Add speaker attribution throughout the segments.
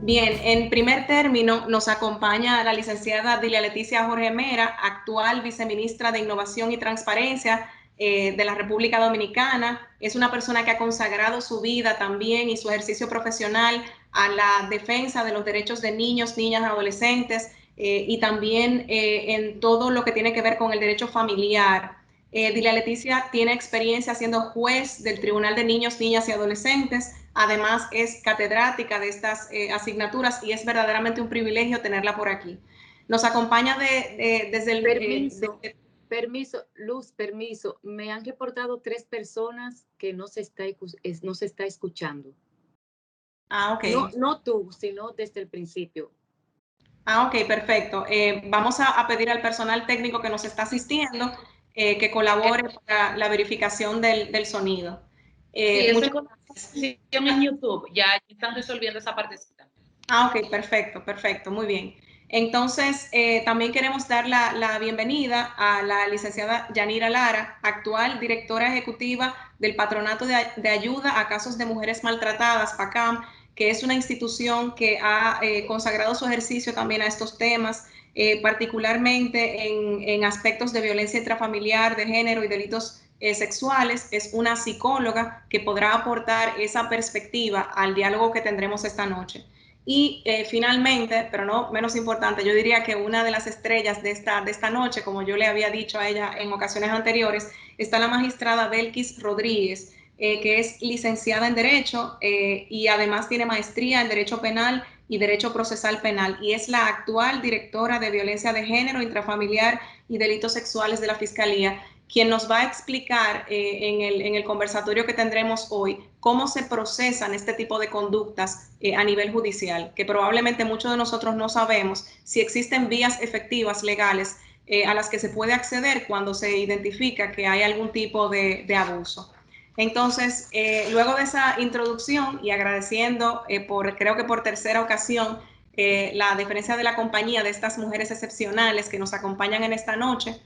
Speaker 1: Bien, en primer término nos acompaña la licenciada Dilia Leticia Jorge Mera, actual viceministra de Innovación y Transparencia de la República Dominicana. Es una persona que ha consagrado su vida también y su ejercicio profesional a la defensa de los derechos de niños, niñas, adolescentes y también en todo lo que tiene que ver con el derecho familiar. Dilia Leticia tiene experiencia siendo juez del Tribunal de Niños, Niñas y Adolescentes. Además, es catedrática de estas asignaturas y es verdaderamente un privilegio tenerla por aquí. Nos acompaña desde el...
Speaker 2: Permiso, permiso, Luz, permiso. Me han reportado 3 personas que no se está escuchando.
Speaker 1: ok.
Speaker 2: No tú, sino desde el principio.
Speaker 1: Ok, perfecto. Vamos a pedir al personal técnico que nos está asistiendo que colabore para la verificación del sonido.
Speaker 3: Sí, eso es
Speaker 1: Muchas
Speaker 3: con la
Speaker 1: gracias.
Speaker 3: sesión en YouTube. Ya están resolviendo esa partecita.
Speaker 1: Ok, perfecto, perfecto, muy bien. Entonces, también queremos dar la bienvenida a la licenciada Yanira Lara, actual directora ejecutiva del Patronato de Ayuda a Casos de Mujeres Maltratadas, PACAM, que es una institución que ha consagrado su ejercicio también a estos temas, particularmente en aspectos de violencia intrafamiliar, de género y delitos sexuales. Es una psicóloga que podrá aportar esa perspectiva al diálogo que tendremos esta noche. Y finalmente, pero no menos importante, yo diría que una de las estrellas de esta noche, como yo le había dicho a ella en ocasiones anteriores, está la magistrada Belkis Rodríguez, que es licenciada en Derecho y además tiene maestría en Derecho Penal y Derecho Procesal Penal, y es la actual directora de Violencia de Género, Intrafamiliar y Delitos Sexuales de la Fiscalía, quien nos va a explicar en el conversatorio que tendremos hoy cómo se procesan este tipo de conductas a nivel judicial, que probablemente muchos de nosotros no sabemos si existen vías efectivas legales a las que se puede acceder cuando se identifica que hay algún tipo de abuso. Entonces, luego de esa introducción y agradeciendo creo que por tercera ocasión, la deferencia de la compañía de estas mujeres excepcionales que nos acompañan en esta noche,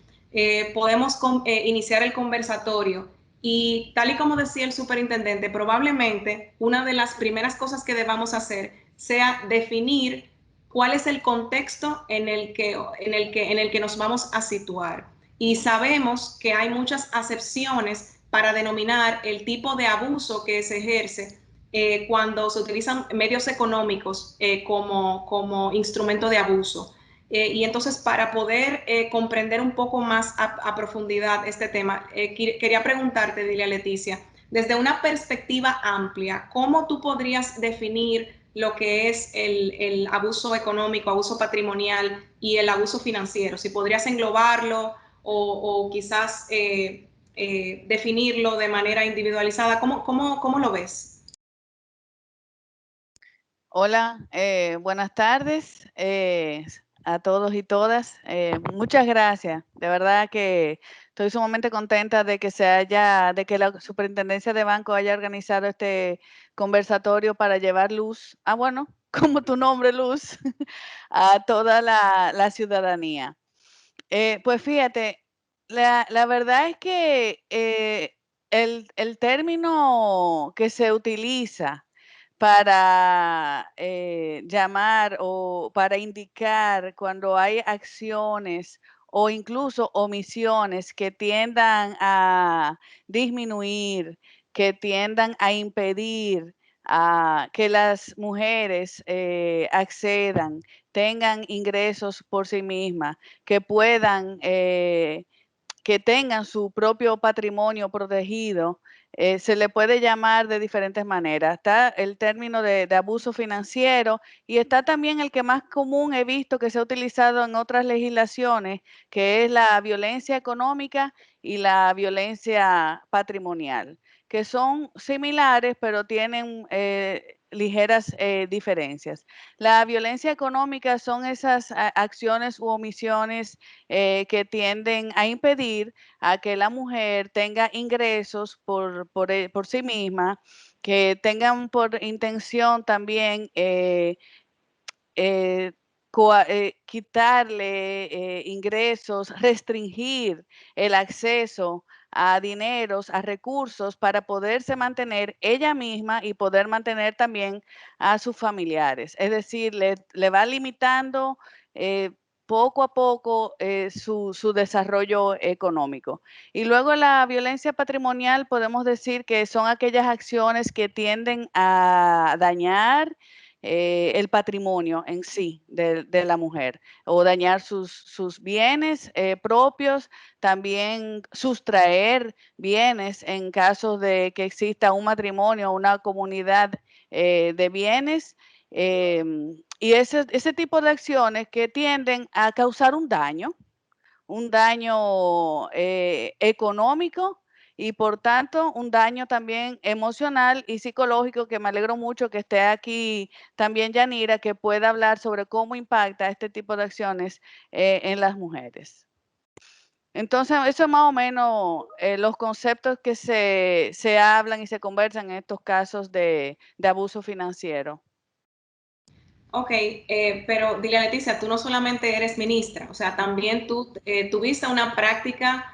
Speaker 1: podemos iniciar el conversatorio. Y tal y como decía el superintendente, probablemente una de las primeras cosas que debamos hacer sea definir cuál es el contexto en el que nos vamos a situar. Y sabemos que hay muchas acepciones para denominar el tipo de abuso que se ejerce cuando se utilizan medios económicos como instrumento de abuso. Y entonces, para poder comprender un poco más a profundidad este tema, quería preguntarte, Dilia Leticia, desde una perspectiva amplia, ¿cómo tú podrías definir lo que es el abuso económico, abuso patrimonial y el abuso financiero? Si podrías englobarlo o quizás definirlo de manera individualizada, ¿cómo lo ves?
Speaker 4: Hola, buenas tardes a todos y todas. Muchas gracias. De verdad que estoy sumamente contenta de de que la Superintendencia de Banco haya organizado este conversatorio para llevar luz, bueno, como tu nombre, luz, a toda la ciudadanía. Pues fíjate, la verdad es que el término que se utiliza para llamar o para indicar cuando hay acciones o incluso omisiones que tiendan a disminuir, que tiendan a impedir que las mujeres accedan, tengan ingresos por sí mismas, que puedan, que tengan su propio patrimonio protegido, se le puede llamar de diferentes maneras. Está el término de abuso financiero y está también el que más común he visto que se ha utilizado en otras legislaciones, que es la violencia económica y la violencia patrimonial, que son similares, pero tienen ligeras diferencias. La violencia económica son esas acciones u omisiones que tienden a impedir a que la mujer tenga ingresos por sí misma, que tengan por intención también eh, quitarle ingresos, restringir el acceso a dineros, a recursos para poderse mantener ella misma y poder mantener también a sus familiares. Es decir, le va limitando poco a poco su desarrollo económico. Y luego la violencia patrimonial, podemos decir que son aquellas acciones que tienden a dañar el patrimonio en sí de la mujer, o dañar sus bienes propios, también sustraer bienes en caso de que exista un matrimonio o una comunidad de bienes. Y ese tipo de acciones que tienden a causar un daño económico y por tanto un daño también emocional y psicológico, que me alegro mucho que esté aquí también Yanira, que pueda hablar sobre cómo impacta este tipo de acciones en las mujeres. Entonces, eso es más o menos los conceptos que se hablan y se conversan en estos casos de abuso financiero.
Speaker 1: Ok, pero dile, Leticia, tú no solamente eres ministra, o sea, también tú tuviste una práctica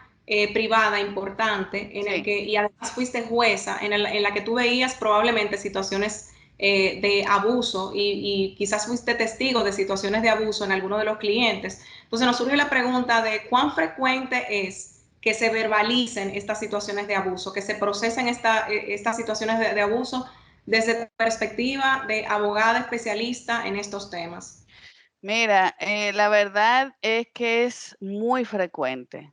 Speaker 1: privada importante en el
Speaker 4: Sí.
Speaker 1: que, y además fuiste jueza, en la que tú veías probablemente situaciones de abuso y quizás fuiste testigo de situaciones de abuso en alguno de los clientes. Entonces nos surge la pregunta de cuán frecuente es que se verbalicen estas situaciones de abuso, que se procesen estas situaciones de abuso desde tu perspectiva de abogada especialista en estos temas.
Speaker 4: Mira, la verdad es que es muy frecuente,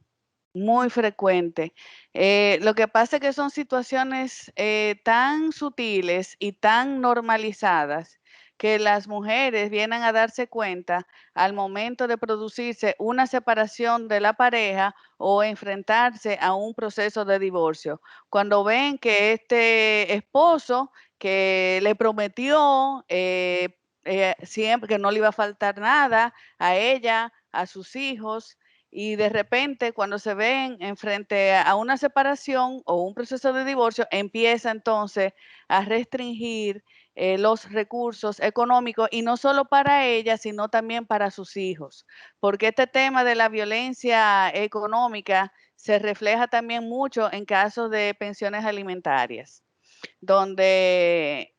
Speaker 4: muy frecuente. Lo que pasa es que son situaciones tan sutiles y tan normalizadas que las mujeres vienen a darse cuenta al momento de producirse una separación de la pareja o enfrentarse a un proceso de divorcio. Cuando ven que este esposo que le prometió siempre que no le iba a faltar nada a ella, a sus hijos, y de repente cuando se ven en frente a una separación o un proceso de divorcio, empieza entonces a restringir los recursos económicos, y no solo para ella, sino también para sus hijos, porque este tema de la violencia económica se refleja también mucho en casos de pensiones alimentarias, donde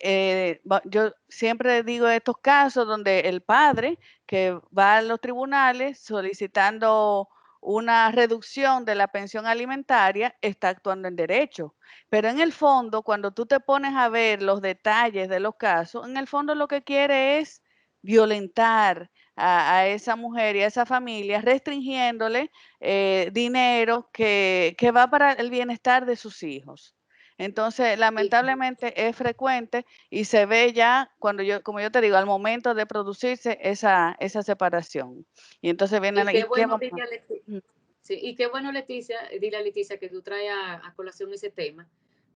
Speaker 4: yo siempre digo estos casos donde el padre que va a los tribunales solicitando una reducción de la pensión alimentaria está actuando en derecho. Pero en el fondo, cuando tú te pones a ver los detalles de los casos, en el fondo lo que quiere es violentar a esa mujer y a esa familia, restringiéndole dinero que va para el bienestar de sus hijos. Entonces, lamentablemente es frecuente y se ve ya cuando como yo te digo, al momento de producirse esa separación. Y entonces vienen
Speaker 2: Y qué
Speaker 4: ¿y qué
Speaker 2: bueno,
Speaker 4: vamos a
Speaker 2: sí, y qué bueno, Leticia, dile a Leticia que tú traes a colación ese tema,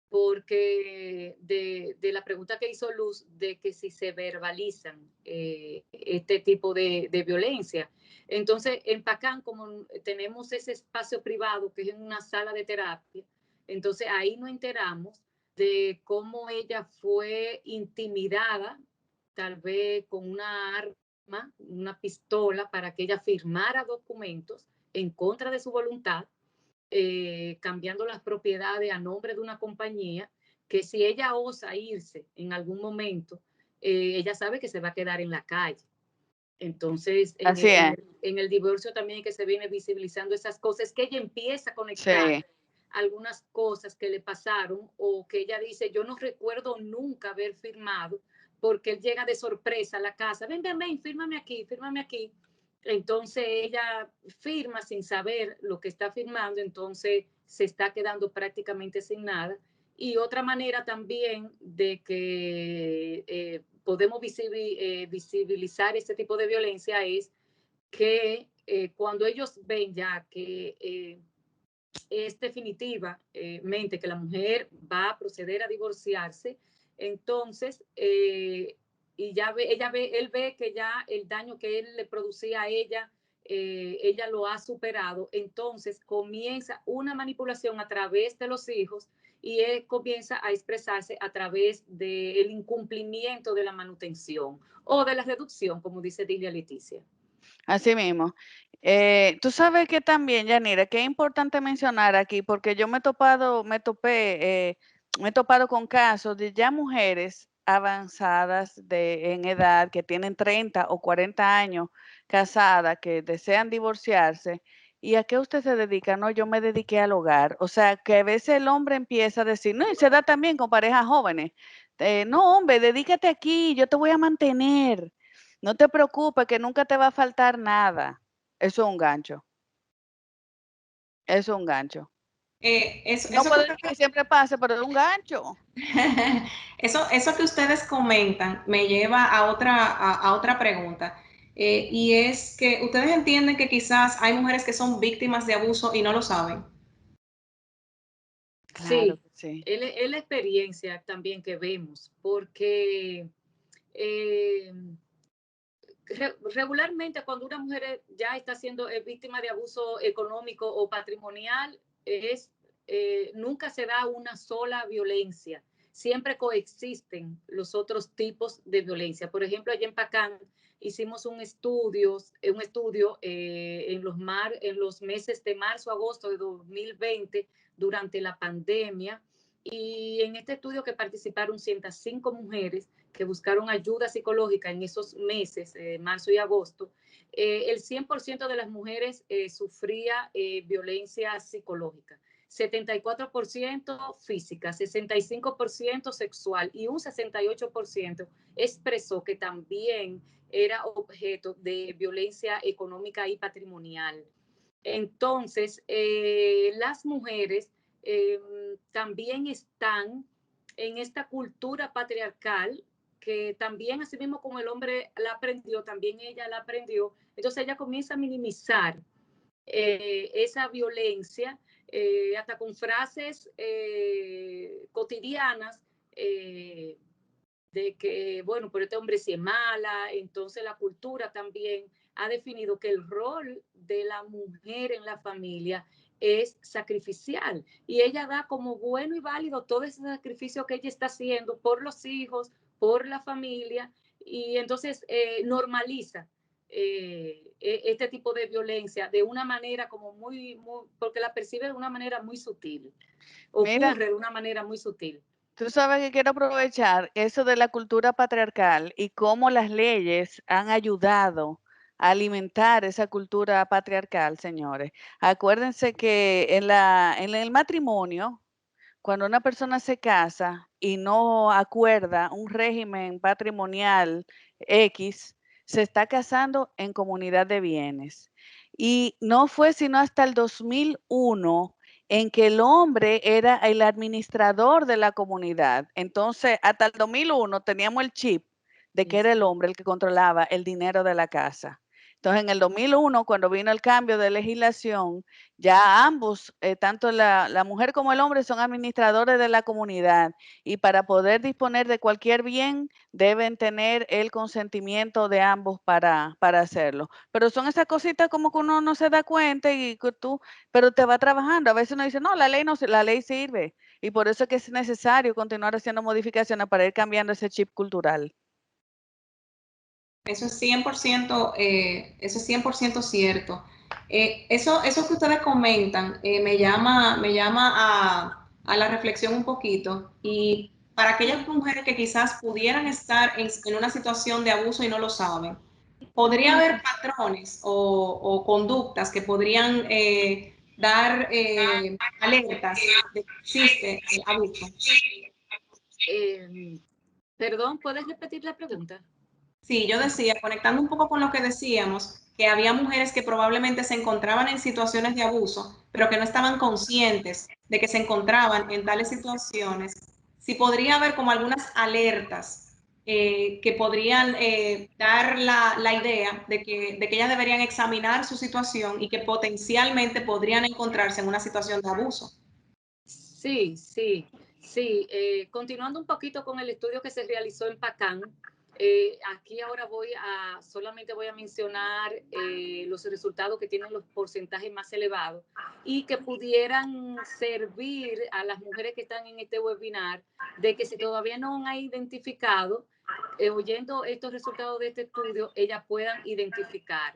Speaker 2: porque de la pregunta que hizo Luz, de que si se verbalizan este tipo de violencia. Entonces, en Pacán, como tenemos ese espacio privado que es en una sala de terapia, entonces ahí nos enteramos de cómo ella fue intimidada, tal vez con una arma, una pistola, para que ella firmara documentos en contra de su voluntad, cambiando las propiedades a nombre de una compañía, que si ella osa irse en algún momento, ella sabe que se va a quedar en la calle. Entonces,
Speaker 4: Así es,
Speaker 2: en el divorcio también que se viene visibilizando esas cosas, que ella empieza a conectar
Speaker 4: sí,
Speaker 2: algunas cosas que le pasaron, o que ella dice, yo no recuerdo nunca haber firmado, porque él llega de sorpresa a la casa, ven, fírmame aquí, fírmame aquí. Entonces ella firma sin saber lo que está firmando, entonces se está quedando prácticamente sin nada. Y otra manera también de que podemos visibilizar este tipo de violencia es que cuando ellos ven ya que es definitivamente que la mujer va a proceder a divorciarse, entonces, y ya él ve que ya el daño que él le producía a ella lo ha superado, entonces comienza una manipulación a través de los hijos, y él comienza a expresarse a través del incumplimiento de la manutención o de la reducción, como dice Dilia Leticia.
Speaker 4: Así mismo. Tú sabes que también, Yanira, que es importante mencionar aquí, porque yo me he topado con casos de ya mujeres avanzadas en edad, que tienen 30 o 40 años casadas, que desean divorciarse. ¿Y a qué usted se dedica? No, yo me dediqué al hogar. O sea, que a veces el hombre empieza a decir, no, y se da también con parejas jóvenes. No, hombre, dedícate aquí, yo te voy a mantener. No te preocupes, que nunca te va a faltar nada. Eso es un gancho. Eso es un gancho. No
Speaker 1: Eso que
Speaker 4: puedo decir que siempre pase, pero es un gancho.
Speaker 1: eso que ustedes comentan me lleva a otra pregunta. Y es que ustedes entienden que quizás hay mujeres que son víctimas de abuso y no lo saben.
Speaker 4: Claro
Speaker 2: Sí,
Speaker 4: que sí.
Speaker 2: es la experiencia también que vemos, porque eh, regularmente cuando una mujer ya está siendo víctima de abuso económico o patrimonial, nunca se da una sola violencia. Siempre coexisten los otros tipos de violencia. Por ejemplo, allá en Pacán hicimos un estudio en los meses de marzo, agosto de 2020, durante la pandemia. Y en este estudio que participaron 105 mujeres, que buscaron ayuda psicológica en esos meses, marzo y agosto, el 100% de las mujeres sufría violencia psicológica, 74% física, 65% sexual y un 68% expresó que también era objeto de violencia económica y patrimonial. Entonces, las mujeres también están en esta cultura patriarcal que también, así mismo como el hombre la aprendió, también ella la aprendió. Entonces ella comienza a minimizar esa violencia, hasta con frases cotidianas, de que, bueno, pero este hombre sí es mala. Entonces la cultura también ha definido que el rol de la mujer en la familia es sacrificial, y ella da como bueno y válido todo ese sacrificio que ella está haciendo por los hijos, por la familia, y entonces normaliza este tipo de violencia de una manera como porque la percibe de una manera muy sutil,
Speaker 4: Mira,
Speaker 2: ocurre de una manera muy sutil.
Speaker 4: tú sabes que quiero aprovechar eso de la cultura patriarcal y cómo las leyes han ayudado a alimentar esa cultura patriarcal, señores. Acuérdense que en el matrimonio, cuando una persona se casa y no acuerda un régimen patrimonial X, se está casando en comunidad de bienes. Y no fue sino hasta el 2001 en que el hombre era el administrador de la comunidad. Entonces, hasta el 2001 teníamos el chip de que era el hombre el que controlaba el dinero de la casa. Entonces, en el 2001, cuando vino el cambio de legislación, ya ambos, tanto la mujer como el hombre, son administradores de la comunidad, y para poder disponer de cualquier bien deben tener el consentimiento de ambos para hacerlo. Pero son esas cositas como que uno no se da cuenta y que pero te va trabajando. A veces uno dice, no, la ley no, la ley sirve. Y por eso es que es necesario continuar haciendo modificaciones para ir cambiando ese chip cultural.
Speaker 1: Eso es 100%, eso es 100% cierto. Eso que ustedes comentan me llama a la reflexión un poquito, y para aquellas mujeres que quizás pudieran estar en una situación de abuso y no lo saben, podría haber patrones o conductas que podrían dar alertas de que existe abuso.
Speaker 2: Perdón, ¿puedes repetir la pregunta?
Speaker 1: Sí, yo decía, conectando un poco con lo que decíamos, que había mujeres que probablemente se encontraban en situaciones de abuso, pero que no estaban conscientes de que se encontraban en tales situaciones. Sí podría haber como algunas alertas que podrían dar la idea de que ellas deberían examinar su situación y que potencialmente podrían encontrarse en una situación de abuso.
Speaker 2: Sí, sí, sí. Continuando un poquito con el estudio que se realizó en Pacán, aquí ahora solamente voy a mencionar los resultados que tienen los porcentajes más elevados y que pudieran servir a las mujeres que están en este webinar, de que si todavía no han identificado, oyendo estos resultados de este estudio, ellas puedan identificar.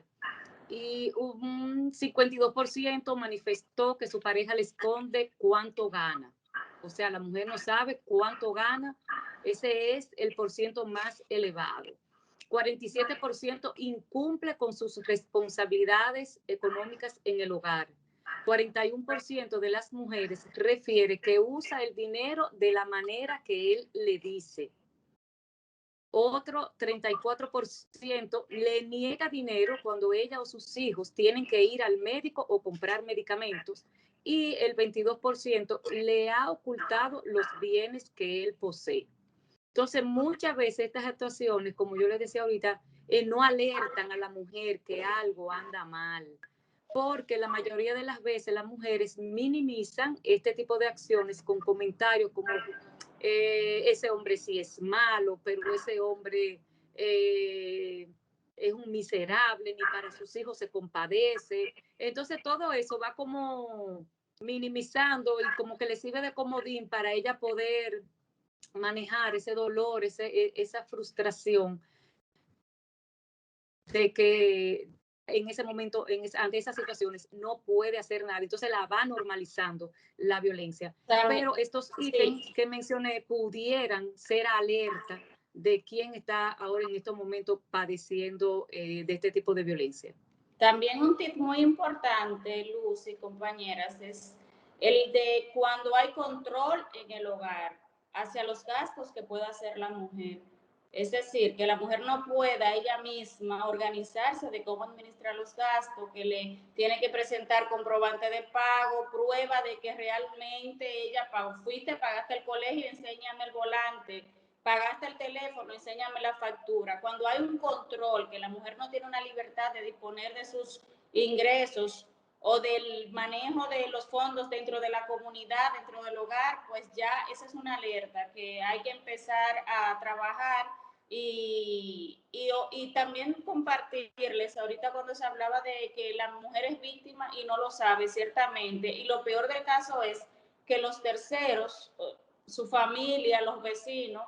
Speaker 2: y un 52% manifestó que su pareja le esconde cuánto gana. O sea, la mujer no sabe cuánto gana. Ese es el porciento más elevado. 47% incumple con sus responsabilidades económicas en el hogar. 41% de las mujeres refiere que usa el dinero de la manera que él le dice. Otro 34% le niega dinero cuando ella o sus hijos tienen que ir al médico o comprar medicamentos. Y el 22% le ha ocultado los bienes que él posee. Entonces, muchas veces estas actuaciones, como yo les decía ahorita, no alertan a la mujer que algo anda mal, porque la mayoría de las veces las mujeres minimizan este tipo de acciones con comentarios como ese hombre sí es malo, pero ese hombre es un miserable, ni para sus hijos se compadece. Entonces todo eso va como minimizando y como que le sirve de comodín para ella poder manejar ese dolor, esa frustración de que en ese momento, ante esas situaciones, no puede hacer nada. Entonces la va normalizando la violencia. Pero estos ítems que mencioné pudieran ser alerta de quién está ahora en estos momentos padeciendo de este tipo de violencia.
Speaker 5: También un tip muy importante, Luz y compañeras, es el de cuando hay control en el hogar hacia los gastos que pueda hacer la mujer. Es decir, que la mujer no pueda ella misma organizarse de cómo administrar los gastos, que le tiene que presentar comprobante de pago, prueba de que realmente ella pagó. Fuiste, pagaste el colegio, enséñame el volante, pagaste el teléfono, enséñame la factura. Cuando hay un control, que la mujer no tiene una libertad de disponer de sus ingresos o del manejo de los fondos dentro de la comunidad, dentro del hogar, pues ya esa es una alerta que hay que empezar a trabajar y también compartirles, ahorita cuando se hablaba de que la mujer es víctima y no lo sabe, ciertamente, y lo peor del caso es que los terceros, su familia, los vecinos,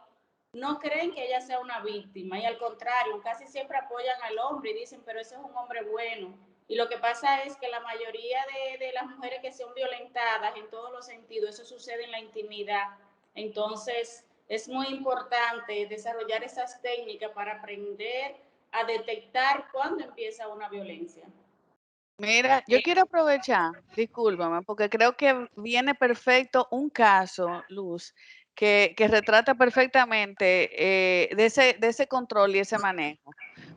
Speaker 5: no creen que ella sea una víctima y al contrario, casi siempre apoyan al hombre y dicen, pero ese es un hombre bueno. Y lo que pasa es que la mayoría de las mujeres que son violentadas en todos los sentidos, eso sucede en la intimidad. Entonces, es muy importante desarrollar esas técnicas para aprender a detectar cuándo empieza una violencia.
Speaker 4: Mira, yo quiero aprovechar, discúlpame, porque creo que viene perfecto un caso, Luz, que retrata perfectamente de ese control y ese manejo.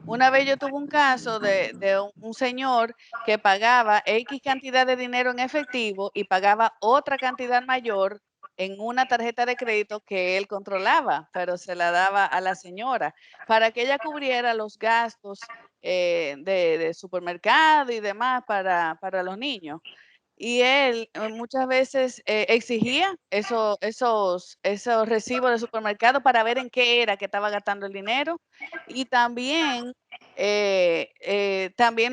Speaker 4: Una vez yo tuve un caso de un señor que pagaba X cantidad de dinero en efectivo y pagaba otra cantidad mayor en una tarjeta de crédito que él controlaba, pero se la daba a la señora para que ella cubriera los gastos de supermercado y demás para los niños. Y él muchas veces exigía esos recibos de supermercado para ver en qué era que estaba gastando el dinero. Y también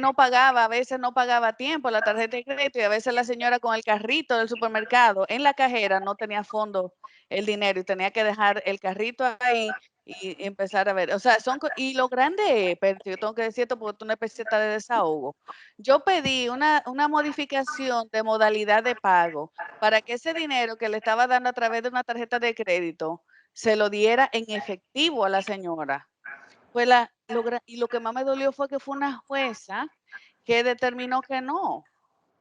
Speaker 4: no pagaba, a veces no pagaba a tiempo la tarjeta de crédito y a veces la señora con el carrito del supermercado en la cajera no tenía fondo el dinero y tenía que dejar el carrito ahí y empezar a ver. O sea, y lo grande es, pero yo tengo que decir esto porque es una especie de desahogo. Yo pedí una modificación de modalidad de pago para que ese dinero que le estaba dando a través de una tarjeta de crédito se lo diera en efectivo a la señora. Pues y lo que más me dolió fue que fue una jueza que determinó que no,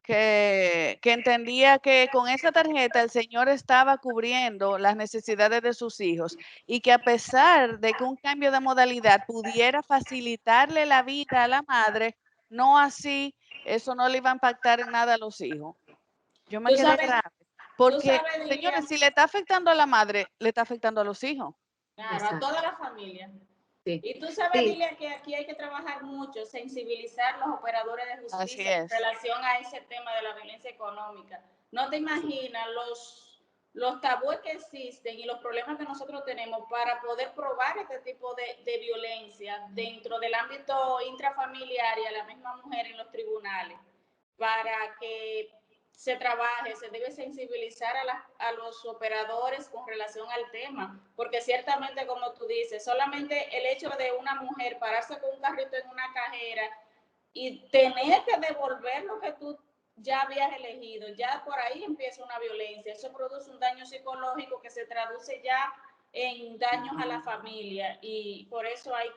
Speaker 4: que entendía que con esa tarjeta el señor estaba cubriendo las necesidades de sus hijos y que a pesar de que un cambio de modalidad pudiera facilitarle la vida a la madre, no así, eso no le iba a impactar en nada a los hijos. Yo me quedé grave. Porque, señores, si le está afectando a la madre, le está afectando a los hijos.
Speaker 5: Claro, a toda la familia.
Speaker 2: Sí.
Speaker 5: Y tú sabes, Lilia, que aquí hay que trabajar mucho, sensibilizar a los operadores de justicia en relación a ese tema de la violencia económica. No te imaginas los tabúes que existen y los problemas que nosotros tenemos para poder probar este tipo de violencia dentro del ámbito intrafamiliar y a la misma mujer en los tribunales, para que se trabaje, se debe sensibilizar a los operadores con relación al tema, porque ciertamente, como tú dices, solamente el hecho de una mujer pararse con un carrito en una cajera y tener que devolver lo que tú ya habías elegido, ya por ahí empieza una violencia. Eso produce un daño psicológico que se traduce ya en daños a la familia, y por eso hay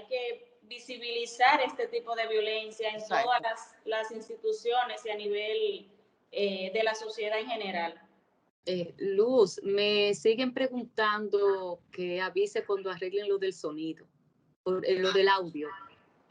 Speaker 5: que visibilizar este tipo de violencia en
Speaker 4: Exacto.
Speaker 5: todas las instituciones y a nivel de la sociedad en general.
Speaker 2: Luz, me siguen preguntando que avise cuando arreglen lo del sonido, lo del audio.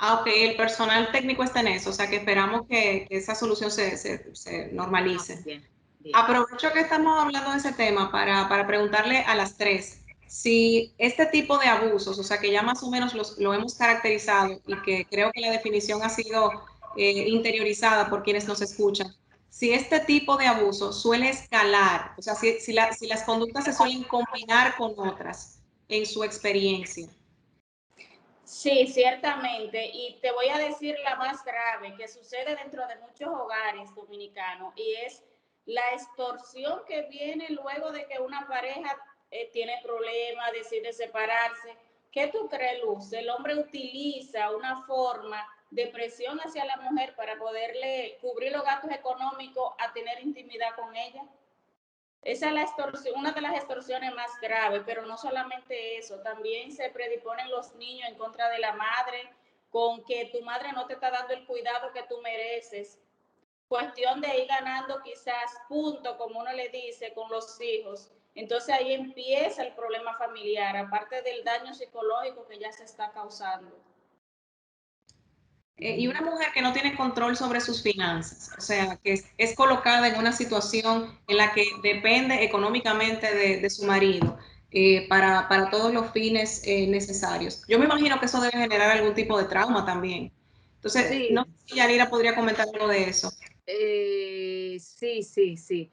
Speaker 1: Ok, el personal técnico está en eso, o sea que esperamos que esa solución se normalice.
Speaker 2: Bien, bien.
Speaker 1: Aprovecho que estamos hablando de ese tema para preguntarle a las tres si este tipo de abusos, o sea que ya más o menos lo hemos caracterizado y que creo que la definición ha sido interiorizada por quienes nos escuchan, si este tipo de abuso suele escalar, o sea, si las conductas se suelen combinar con otras en su experiencia.
Speaker 5: Sí, ciertamente. Y te voy a decir la más grave que sucede dentro de muchos hogares dominicanos, y es la extorsión que viene luego de que una pareja tiene problemas, decide separarse. ¿Qué tú crees, Luz? El hombre utiliza una forma de presión hacia la mujer para poderle cubrir los gastos económicos a tener intimidad con ella. Esa es la extorsión, una de las extorsiones más graves, pero no solamente eso, también se predisponen los niños en contra de la madre, con que tu madre no te está dando el cuidado que tú mereces. Cuestión de ir ganando quizás puntos, como uno le dice, con los hijos. Entonces ahí empieza el problema familiar, aparte del daño psicológico que ya se está causando.
Speaker 1: Y una mujer que no tiene control sobre sus finanzas, o sea, que es colocada en una situación en la que depende económicamente de su marido para todos los fines necesarios. Yo me imagino que eso debe generar algún tipo de trauma también. Entonces,
Speaker 2: Sí.
Speaker 1: no sé si Yanira podría comentar algo de eso.
Speaker 2: Sí.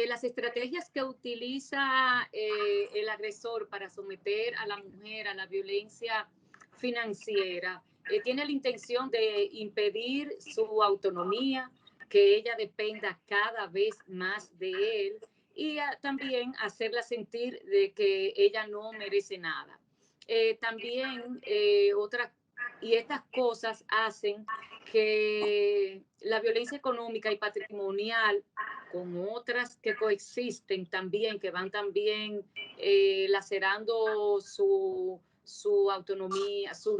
Speaker 2: Las estrategias que utiliza el agresor para someter a la mujer a la violencia financiera tiene la intención de impedir su autonomía, que ella dependa cada vez más de él, y también hacerla sentir de que ella no merece nada. También y estas cosas hacen que la violencia económica y patrimonial, con otras que coexisten también, que van también lacerando su autonomía, su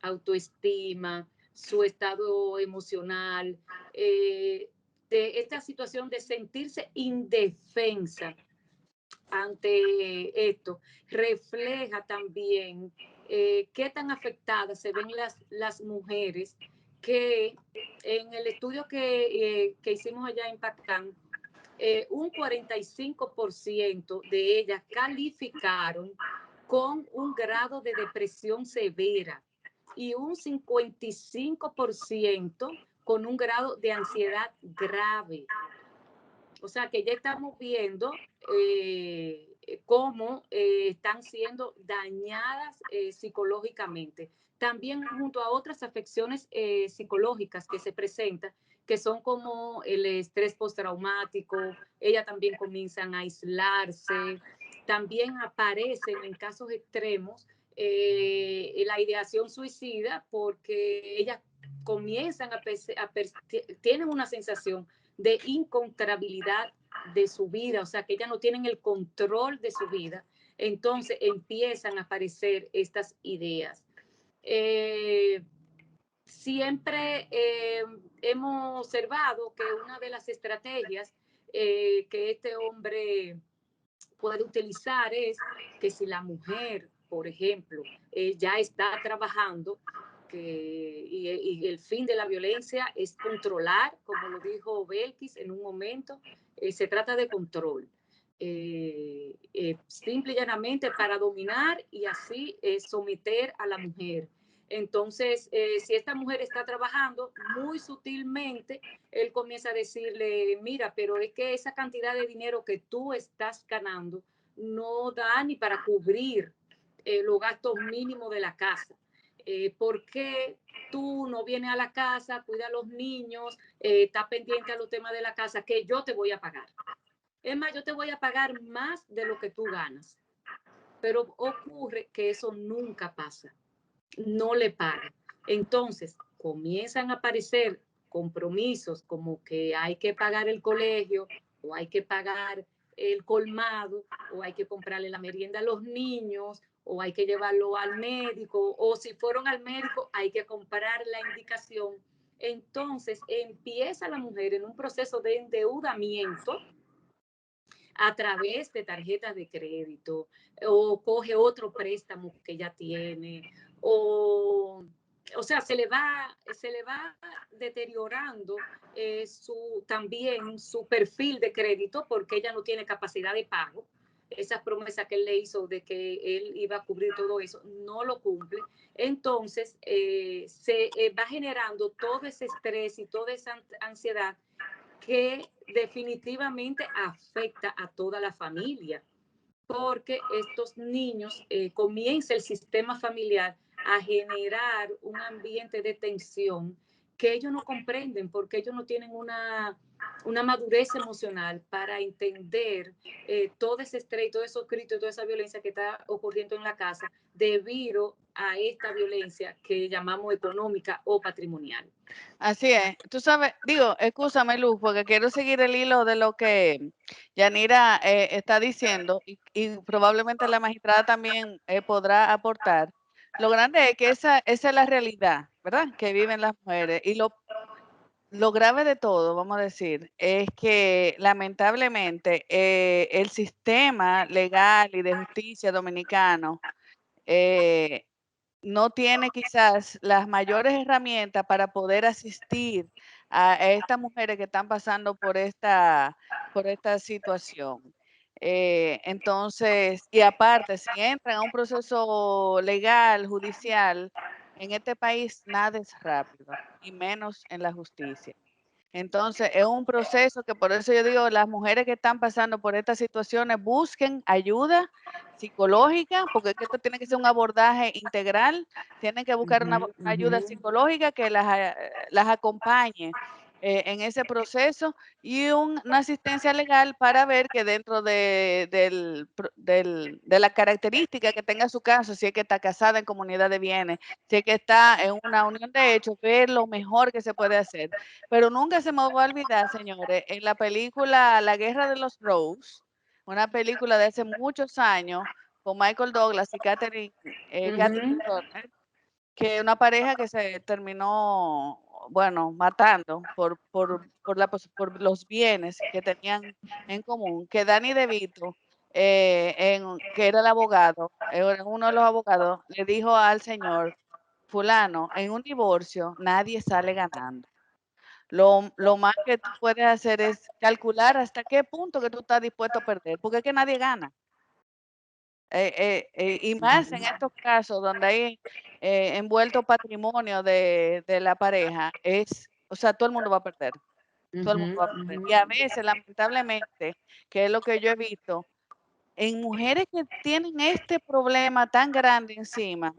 Speaker 2: autoestima, su estado emocional, de esta situación de sentirse indefensa ante esto, refleja también qué tan afectadas se ven las mujeres, que en el estudio que hicimos allá en Pacán, un 45% de ellas calificaron con un grado de depresión severa y un 55% con un grado de ansiedad grave. O sea que ya estamos viendo cómo están siendo dañadas psicológicamente. También junto a otras afecciones psicológicas que se presentan, que son como el estrés postraumático, ellas también comienzan a aislarse, también aparecen en casos extremos la ideación suicida, porque ellas comienzan tienen una sensación de incontrabilidad de su vida, o sea, que ellas no tienen el control de su vida, entonces empiezan a aparecer estas ideas. Siempre hemos observado que una de las estrategias que este hombre puede utilizar es que si la mujer, por ejemplo, ya está trabajando, y el fin de la violencia es controlar, como lo dijo Belkis en un momento, se trata de control. Simple y llanamente para dominar y así someter a la mujer. Entonces, si esta mujer está trabajando, muy sutilmente, él comienza a decirle, mira, pero es que esa cantidad de dinero que tú estás ganando no da ni para cubrir los gastos mínimos de la casa. ¿Por qué tú no vienes a la casa, cuida a los niños, está pendiente a los temas de la casa, que yo te voy a pagar? Es más, yo te voy a pagar más de lo que tú ganas. Pero ocurre que eso nunca pasa. No le paga. Entonces, comienzan a aparecer compromisos como que hay que pagar el colegio o hay que pagar el colmado o hay que comprarle la merienda a los niños o hay que llevarlo al médico o si fueron al médico hay que comprar la indicación. Entonces empieza la mujer en un proceso de endeudamiento a través de tarjetas de crédito o coge otro préstamo que ya tiene o sea, se le va deteriorando también su perfil de crédito porque ella no tiene capacidad de pago. Esas promesas que él le hizo de que él iba a cubrir todo eso, no lo cumple. Entonces, se va generando todo ese estrés y toda esa ansiedad que definitivamente afecta a toda la familia, porque estos niños comienza el sistema familiar a generar un ambiente de tensión que ellos no comprenden porque ellos no tienen una madurez emocional para entender todo ese estrés, todo esos gritos, toda esa violencia que está ocurriendo en la casa debido a esta violencia que llamamos económica o patrimonial.
Speaker 4: Así es. Tú sabes, digo, escúchame, Luz, porque quiero seguir el hilo de lo que Yanira está diciendo y probablemente la magistrada también podrá aportar. Lo grande es que esa es la realidad, ¿verdad? Que viven las mujeres. Y lo grave de todo, vamos a decir, es que lamentablemente el sistema legal y de justicia dominicano no tiene quizás las mayores herramientas para poder asistir a estas mujeres que están pasando por esta situación. Entonces, y aparte, si entran a un proceso legal, judicial, en este país nada es rápido, y menos en la justicia. Entonces, es un proceso que por eso yo digo, las mujeres que están pasando por estas situaciones busquen ayuda psicológica, porque es que esto tiene que ser un abordaje integral, tienen que buscar una ayuda psicológica que las acompañe en ese proceso y una asistencia legal para ver que dentro de la característica que tenga su caso, si es que está casada en comunidad de bienes, si es que está en una unión de hechos, ver lo mejor que se puede hacer. Pero nunca se me va a olvidar, señores, en la película La Guerra de los Rose, una película de hace muchos años, con Michael Douglas y Catherine Turner, que una pareja que se terminó, bueno, matando por los bienes que tenían en común, que Danny DeVito, que era el abogado, era uno de los abogados, le dijo al señor, fulano, en un divorcio nadie sale ganando. Lo más que tú puedes hacer es calcular hasta qué punto que tú estás dispuesto a perder, porque es que nadie gana. Y más en estos casos donde hay envuelto patrimonio de la pareja, o sea, todo el mundo va a perder. Todo el mundo va a perder. Y a veces, lamentablemente, que es lo que yo he visto, en mujeres que tienen este problema tan grande encima,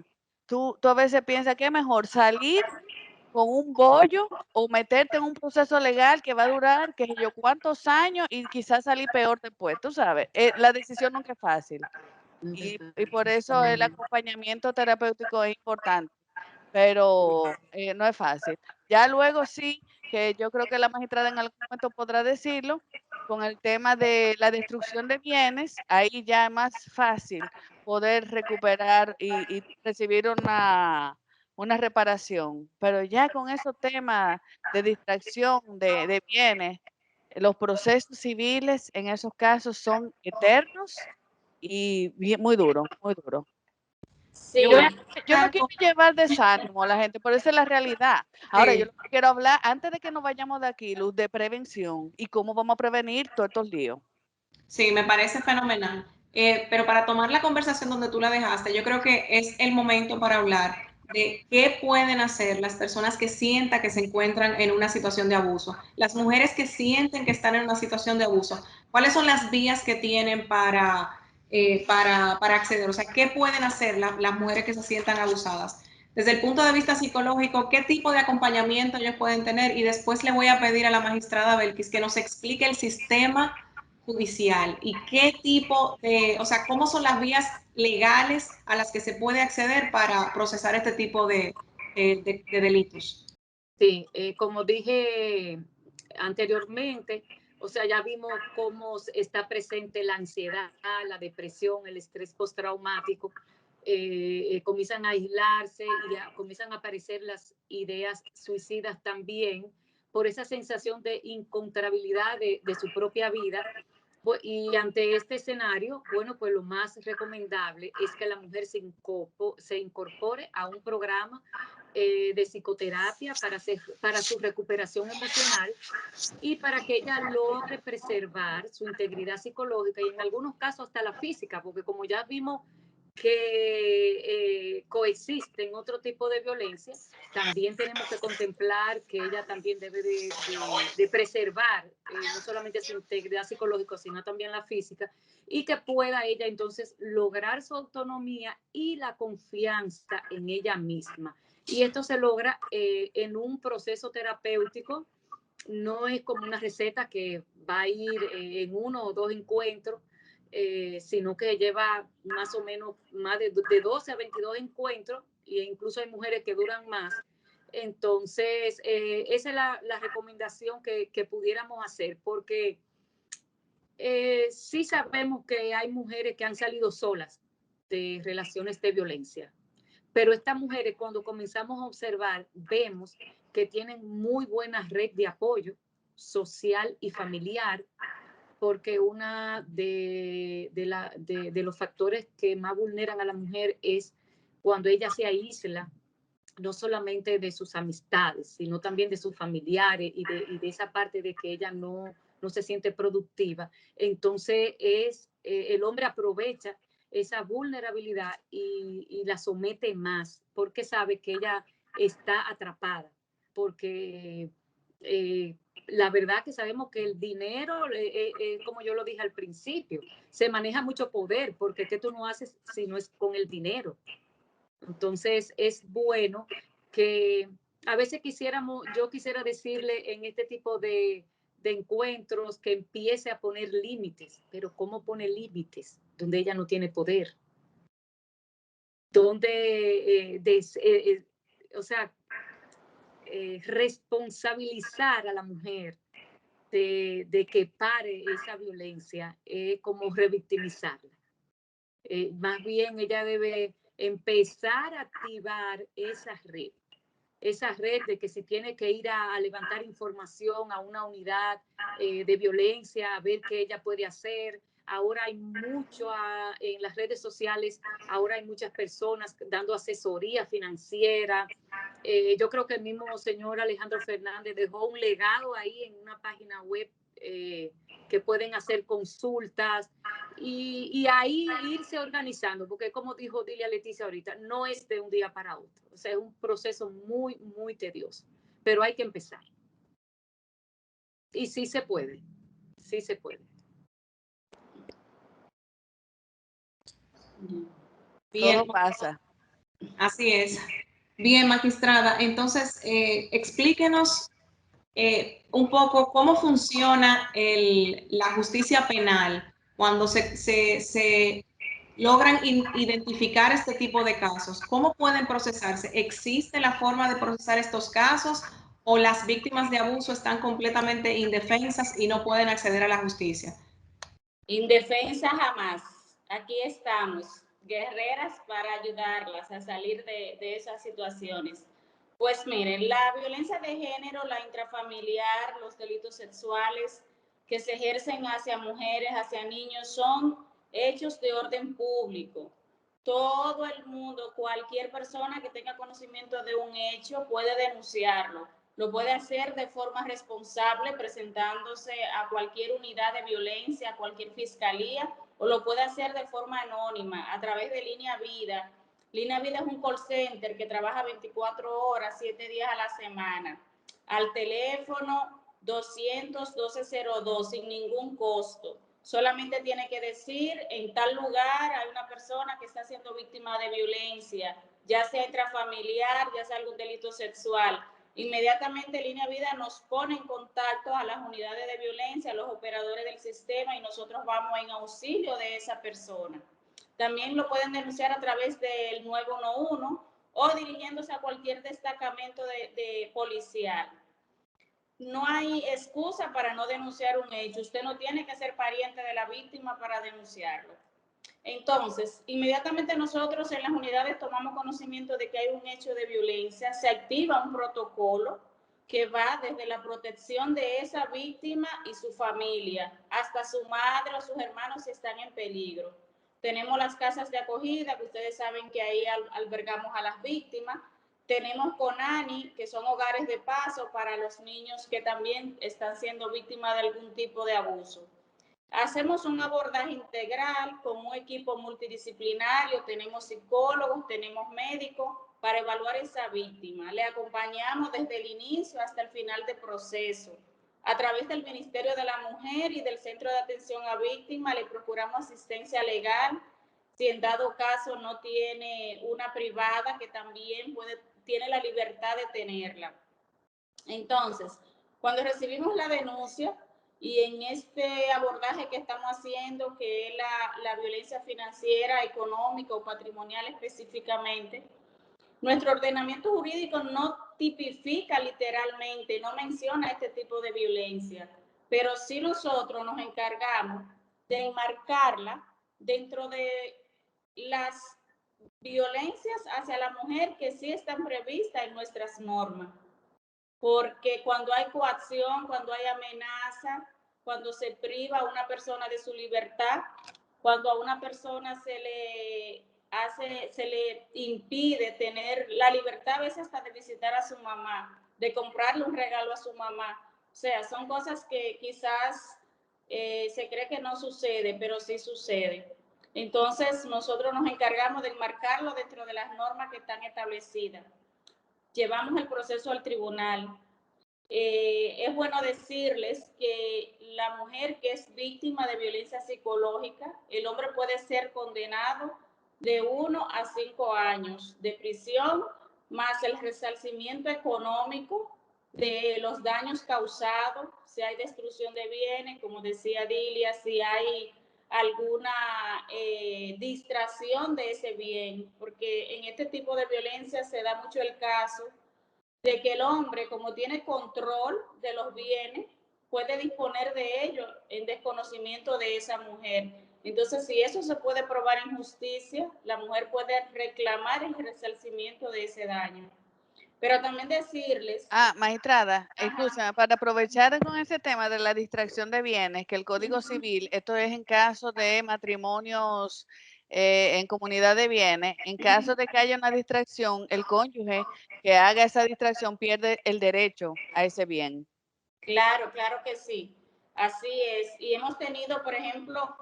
Speaker 4: tú a veces piensas que es mejor salir con un bollo o meterte en un proceso legal que va a durar, qué sé yo, cuántos años y quizás salir peor después, tú sabes. La decisión nunca es fácil. Y por eso el acompañamiento terapéutico es importante, pero no es fácil. Ya luego sí, que yo creo que la magistrada en algún momento podrá decirlo, con el tema de la destrucción de bienes, ahí ya es más fácil poder recuperar y recibir una reparación. Pero ya con esos temas de distracción de bienes, los procesos civiles en esos casos son eternos y muy duro, muy duro.
Speaker 5: Sí.
Speaker 4: Yo no quiero llevar desánimo a la gente, pero esa es la realidad. Ahora, yo lo que quiero hablar, antes de que nos vayamos de aquí, Luz, de prevención y cómo vamos a prevenir todos estos líos.
Speaker 1: Sí, me parece fenomenal. Pero para tomar la conversación donde tú la dejaste, yo creo que es el momento para hablar de qué pueden hacer las personas que sientan que se encuentran en una situación de abuso. Las mujeres que sienten que están en una situación de abuso, ¿cuáles son las vías que tienen para acceder? O sea, ¿qué pueden hacer las mujeres que se sientan abusadas? Desde el punto de vista psicológico, ¿qué tipo de acompañamiento ellos pueden tener? Y después le voy a pedir a la magistrada Belkis que nos explique el sistema judicial y qué tipo de, o sea, cómo son las vías legales a las que se puede acceder para procesar este tipo de delitos.
Speaker 2: Sí, como dije anteriormente, o sea, ya vimos cómo está presente la ansiedad, la depresión, el estrés postraumático, comienzan a aislarse y comienzan a aparecer las ideas suicidas también por esa sensación de incontrabilidad de su propia vida. Y ante este escenario, bueno, pues lo más recomendable es que la mujer se incorpore a un programa de psicoterapia para su recuperación emocional y para que ella logre preservar su integridad psicológica y en algunos casos hasta la física, porque como ya vimos que coexisten otro tipo de violencia, también tenemos que contemplar que ella también debe de preservar no solamente su integridad psicológica, sino también la física, y que pueda ella entonces lograr su autonomía y la confianza en ella misma. Y esto se logra en un proceso terapéutico. No es como una receta que va a ir en 1 o 2 encuentros, sino que lleva más o menos más de 12 a 22 encuentros, e incluso hay mujeres que duran más. Entonces, esa es la recomendación que pudiéramos hacer, porque sí sabemos que hay mujeres que han salido solas de relaciones de violencia, pero estas mujeres, cuando comenzamos a observar, vemos que tienen muy buena red de apoyo social y familiar, porque una de los factores que más vulneran a la mujer es cuando ella se aísla, no solamente de sus amistades, sino también de sus familiares y de esa parte de que ella no se siente productiva. Entonces, el hombre aprovecha esa vulnerabilidad y la somete más, porque sabe que ella está atrapada, porque la verdad que sabemos que el dinero, como yo lo dije al principio, se maneja mucho poder, porque ¿qué tú no haces si no es con el dinero? Entonces es bueno que a veces yo quisiera decirle en este tipo de encuentros que empiece a poner límites, pero ¿cómo pone límites? Donde ella no tiene poder, donde, o sea, responsabilizar a la mujer que pare esa violencia, como revictimizarla. Más bien ella debe empezar a activar esa red de que si tiene que ir a levantar información a una unidad de violencia, a ver qué ella puede hacer. Ahora hay mucho en las redes sociales, ahora hay muchas personas dando asesoría financiera. Yo creo que el mismo señor Alejandro Fernández dejó un legado ahí en una página web que pueden hacer consultas y ahí irse organizando, porque como dijo Dilia Leticia ahorita, no es de un día para otro, o sea, es un proceso muy, muy tedioso, pero hay que empezar. Y sí se puede, sí se puede.
Speaker 1: Bien,
Speaker 4: Todo pasa.
Speaker 1: así es. Bien, magistrada. Entonces, explíquenos un poco cómo funciona la justicia penal cuando se logran identificar este tipo de casos. ¿Cómo pueden procesarse? ¿Existe la forma de procesar estos casos o las víctimas de abuso están completamente indefensas y no pueden acceder a la justicia?
Speaker 5: Indefensa jamás. Aquí estamos, guerreras para ayudarlas a salir de esas situaciones. Pues miren, la violencia de género, la intrafamiliar, los delitos sexuales que se ejercen hacia mujeres, hacia niños, son hechos de orden público. Todo el mundo, cualquier persona que tenga conocimiento de un hecho puede denunciarlo. Lo puede hacer de forma responsable presentándose a cualquier unidad de violencia, a cualquier fiscalía, o lo puede hacer de forma anónima a través de Línea Vida. Línea Vida es un call center que trabaja 24 horas, 7 días a la semana. Al teléfono 200-1202 sin ningún costo. Solamente tiene que decir, en tal lugar hay una persona que está siendo víctima de violencia, ya sea intrafamiliar, ya sea algún delito sexual. Inmediatamente Línea Vida nos pone en contacto a las unidades de violencia, a los operadores del sistema y nosotros vamos en auxilio de esa persona. También lo pueden denunciar a través del 911 o dirigiéndose a cualquier destacamento de policial. No hay excusa para no denunciar un hecho. Usted no tiene que ser pariente de la víctima para denunciarlo. Entonces, inmediatamente nosotros en las unidades tomamos conocimiento de que hay un hecho de violencia, se activa un protocolo que va desde la protección de esa víctima y su familia, hasta su madre o sus hermanos si están en peligro. Tenemos las casas de acogida, que ustedes saben que ahí albergamos a las víctimas. Tenemos CONANI, que son hogares de paso para los niños que también están siendo víctimas de algún tipo de abuso. Hacemos un abordaje integral con un equipo multidisciplinario, tenemos psicólogos, tenemos médicos para evaluar esa víctima. Le acompañamos desde el inicio hasta el final del proceso. A través del Ministerio de la Mujer y del Centro de Atención a Víctimas le procuramos asistencia legal. Si en dado caso no tiene una privada, que también tiene la libertad de tenerla. Entonces, cuando recibimos la denuncia, y en este abordaje que estamos haciendo, que es la violencia financiera, económica o patrimonial específicamente, nuestro ordenamiento jurídico no tipifica literalmente, no menciona este tipo de violencia, pero sí nosotros nos encargamos de enmarcarla dentro de las violencias hacia la mujer que sí están previstas en nuestras normas. Porque cuando hay coacción, cuando hay amenaza, cuando se priva a una persona de su libertad, cuando a una persona se le impide tener la libertad a veces hasta de visitar a su mamá, de comprarle un regalo a su mamá. O sea, son cosas que quizás se cree que no sucede, pero sí sucede. Entonces, nosotros nos encargamos de enmarcarlo dentro de las normas que están establecidas. Llevamos el proceso al tribunal. Es bueno decirles que la mujer que es víctima de violencia psicológica, el hombre puede ser condenado de 1 a 5 años de prisión, más el resarcimiento económico de los daños causados, si hay destrucción de bienes, como decía Dilia, si hay alguna distracción de ese bien, porque en este tipo de violencia se da mucho el caso de que el hombre, como tiene control de los bienes, puede disponer de ellos en desconocimiento de esa mujer. Entonces, si eso se puede probar en justicia, la mujer puede reclamar el resarcimiento de ese daño. Pero también decirles...
Speaker 4: Magistrada, escúchame, para aprovechar con ese tema de la distracción de bienes, que el Código Civil, esto es en caso de matrimonios en comunidad de bienes, en caso de que haya una distracción, el cónyuge que haga esa distracción pierde el derecho a ese bien.
Speaker 5: Claro, claro que sí, así es. Y hemos tenido, por ejemplo,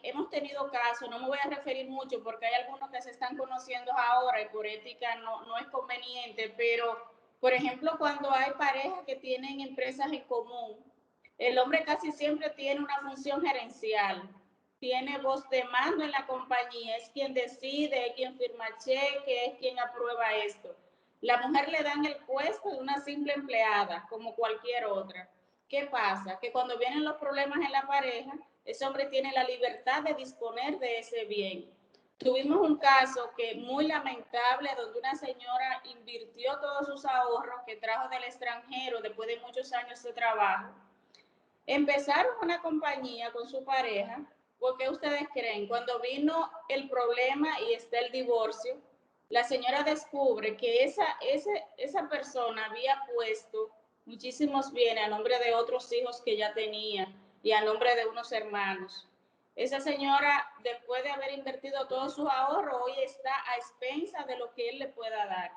Speaker 5: hemos tenido casos, no me voy a referir mucho porque hay algunos que se están conociendo ahora y por ética no es conveniente, pero, por ejemplo, cuando hay parejas que tienen empresas en común, el hombre casi siempre tiene una función gerencial, tiene voz de mando en la compañía, es quien decide, es quien firma cheque, es quien aprueba esto. La mujer le dan el puesto de una simple empleada, como cualquier otra. ¿Qué pasa? Que cuando vienen los problemas en la pareja, ese hombre tiene la libertad de disponer de ese bien. Tuvimos un caso que muy lamentable, donde una señora invirtió todos sus ahorros que trajo del extranjero después de muchos años de trabajo. Empezaron una compañía con su pareja, porque ustedes creen, cuando vino el problema y está el divorcio, la señora descubre que esa persona había puesto muchísimos bienes a nombre de otros hijos que ya tenía y a nombre de unos hermanos. Esa señora, después de haber invertido todos sus ahorros, hoy está a expensas de lo que él le pueda dar.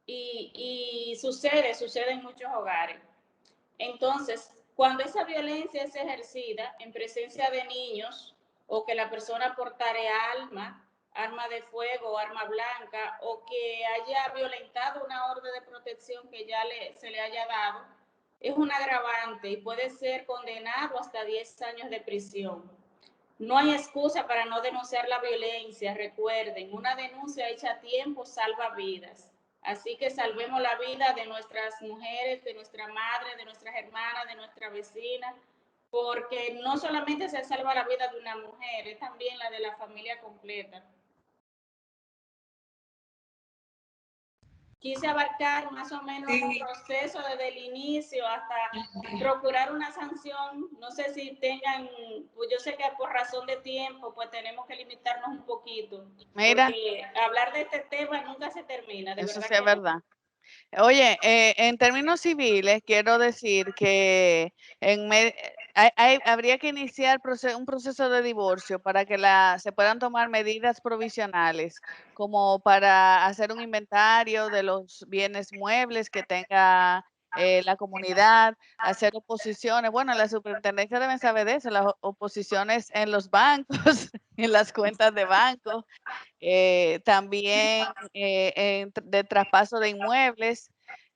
Speaker 5: Y sucede en muchos hogares. Entonces, cuando esa violencia es ejercida en presencia de niños o que la persona portare arma de fuego, arma blanca, o que haya violentado una orden de protección que ya se le haya dado, es un agravante y puede ser condenado hasta 10 años de prisión. No hay excusa para no denunciar la violencia. Recuerden, una denuncia hecha a tiempo salva vidas. Así que salvemos la vida de nuestras mujeres, de nuestra madre, de nuestras hermanas, de nuestra vecina, porque no solamente se salva la vida de una mujer, es también la de la familia completa. quise abarcar más o menos el proceso desde el inicio hasta procurar una sanción. No sé si tengan, pues yo sé que por razón de tiempo, pues tenemos que limitarnos un poquito.
Speaker 4: Mira,
Speaker 5: porque hablar de este tema nunca se termina, de
Speaker 4: eso
Speaker 5: verdad
Speaker 4: sí es
Speaker 5: que
Speaker 4: verdad. Oye, en términos civiles, quiero decir que habría que iniciar un proceso de divorcio para que se puedan tomar medidas provisionales, como para hacer un inventario de los bienes muebles que tenga la comunidad, hacer oposiciones. Bueno, la superintendencia debe saber de eso, las oposiciones en los bancos, en las cuentas de banco. También de traspaso de inmuebles,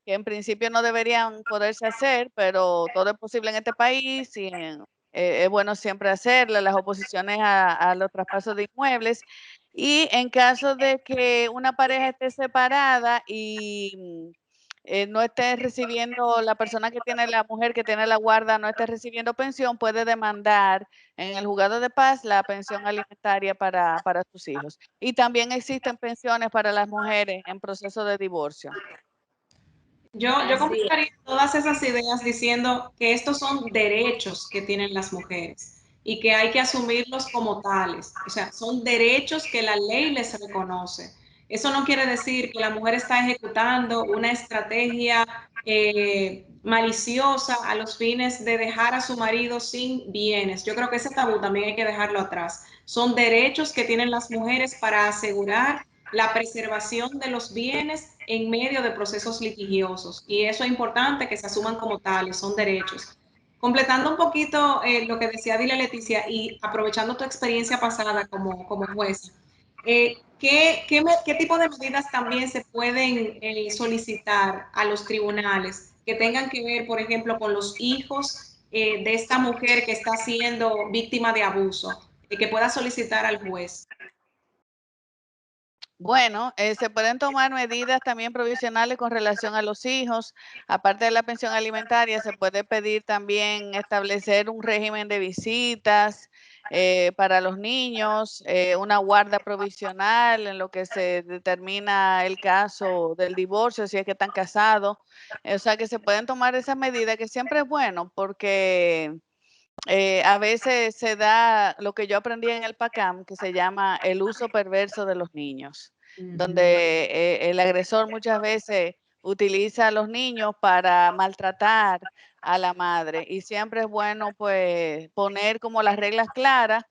Speaker 4: que en principio no deberían poderse hacer, pero todo es posible en este país y es bueno siempre hacerlas, las oposiciones a los traspasos de inmuebles. Y en caso de que una pareja esté separada y no esté recibiendo, la persona que tiene, la mujer que tiene la guarda no esté recibiendo pensión, puede demandar en el juzgado de paz la pensión alimentaria para sus hijos. Y también existen pensiones para las mujeres en proceso de divorcio.
Speaker 1: Yo completaría todas esas ideas diciendo que estos son derechos que tienen las mujeres y que hay que asumirlos como tales. O sea, son derechos que la ley les reconoce. Eso no quiere decir que la mujer está ejecutando una estrategia maliciosa a los fines de dejar a su marido sin bienes. Yo creo que ese tabú también hay que dejarlo atrás. Son derechos que tienen las mujeres para asegurar la preservación de los bienes en medio de procesos litigiosos. Y eso es importante que se asuman como tales, son derechos. Completando un poquito lo que decía Dila Leticia y aprovechando tu experiencia pasada como jueza, ¿qué tipo de medidas también se pueden solicitar a los tribunales que tengan que ver, por ejemplo, con los hijos de esta mujer que está siendo víctima de abuso, que pueda solicitar al juez?
Speaker 4: Bueno, se pueden tomar medidas también provisionales con relación a los hijos. Aparte de la pensión alimentaria, se puede pedir también establecer un régimen de visitas para los niños, una guarda provisional en lo que se determina el caso del divorcio, si es que están casados. O sea, que se pueden tomar esas medidas, que siempre es bueno porque a veces se da lo que yo aprendí en el PACAM, que se llama el uso perverso de los niños, donde el agresor muchas veces utiliza a los niños para maltratar a la madre. Y siempre es bueno pues poner como las reglas claras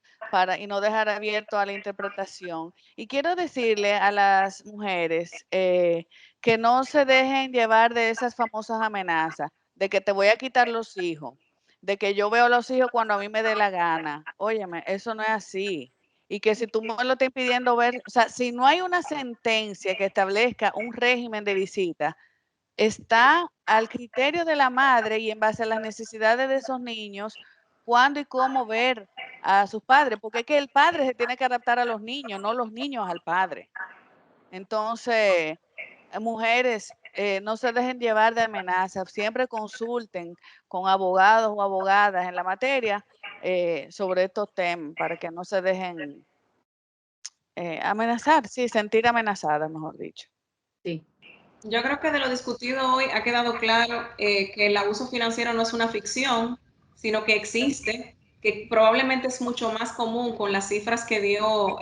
Speaker 4: y no dejar abierto a la interpretación. Y quiero decirle a las mujeres que no se dejen llevar de esas famosas amenazas, de que te voy a quitar los hijos, de que yo veo a los hijos cuando a mí me dé la gana. Óyeme, eso no es así. Y que si tú me lo estás impidiendo ver, o sea, si no hay una sentencia que establezca un régimen de visita, está al criterio de la madre y en base a las necesidades de esos niños, cuándo y cómo ver a sus padres, porque es que el padre se tiene que adaptar a los niños, no los niños al padre. Entonces, mujeres, no se dejen llevar de amenazas, siempre consulten con abogados o abogadas en la materia sobre estos temas para que no se dejen amenazar, sí, sentir amenazadas, mejor dicho.
Speaker 2: Sí.
Speaker 1: Yo creo que de lo discutido hoy ha quedado claro que el abuso financiero no es una ficción, sino que existe, que probablemente es mucho más común con las cifras que dio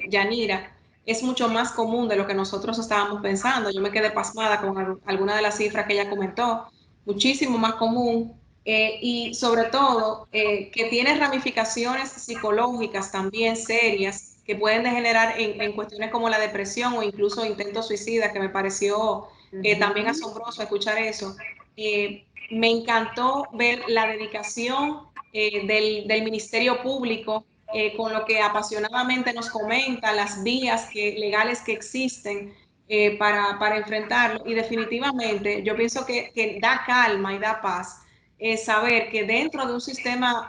Speaker 1: Yanira, es mucho más común de lo que nosotros estábamos pensando. Yo me quedé pasmada con alguna de las cifras que ella comentó, muchísimo más común y sobre todo que tiene ramificaciones psicológicas también serias que pueden degenerar en cuestiones como la depresión o incluso intentos suicidas, que me pareció también asombroso escuchar eso. Me encantó ver la dedicación del Ministerio Público con lo que apasionadamente nos comenta, las vías legales que existen para enfrentarlo. Y definitivamente yo pienso que da calma y da paz saber que dentro de un sistema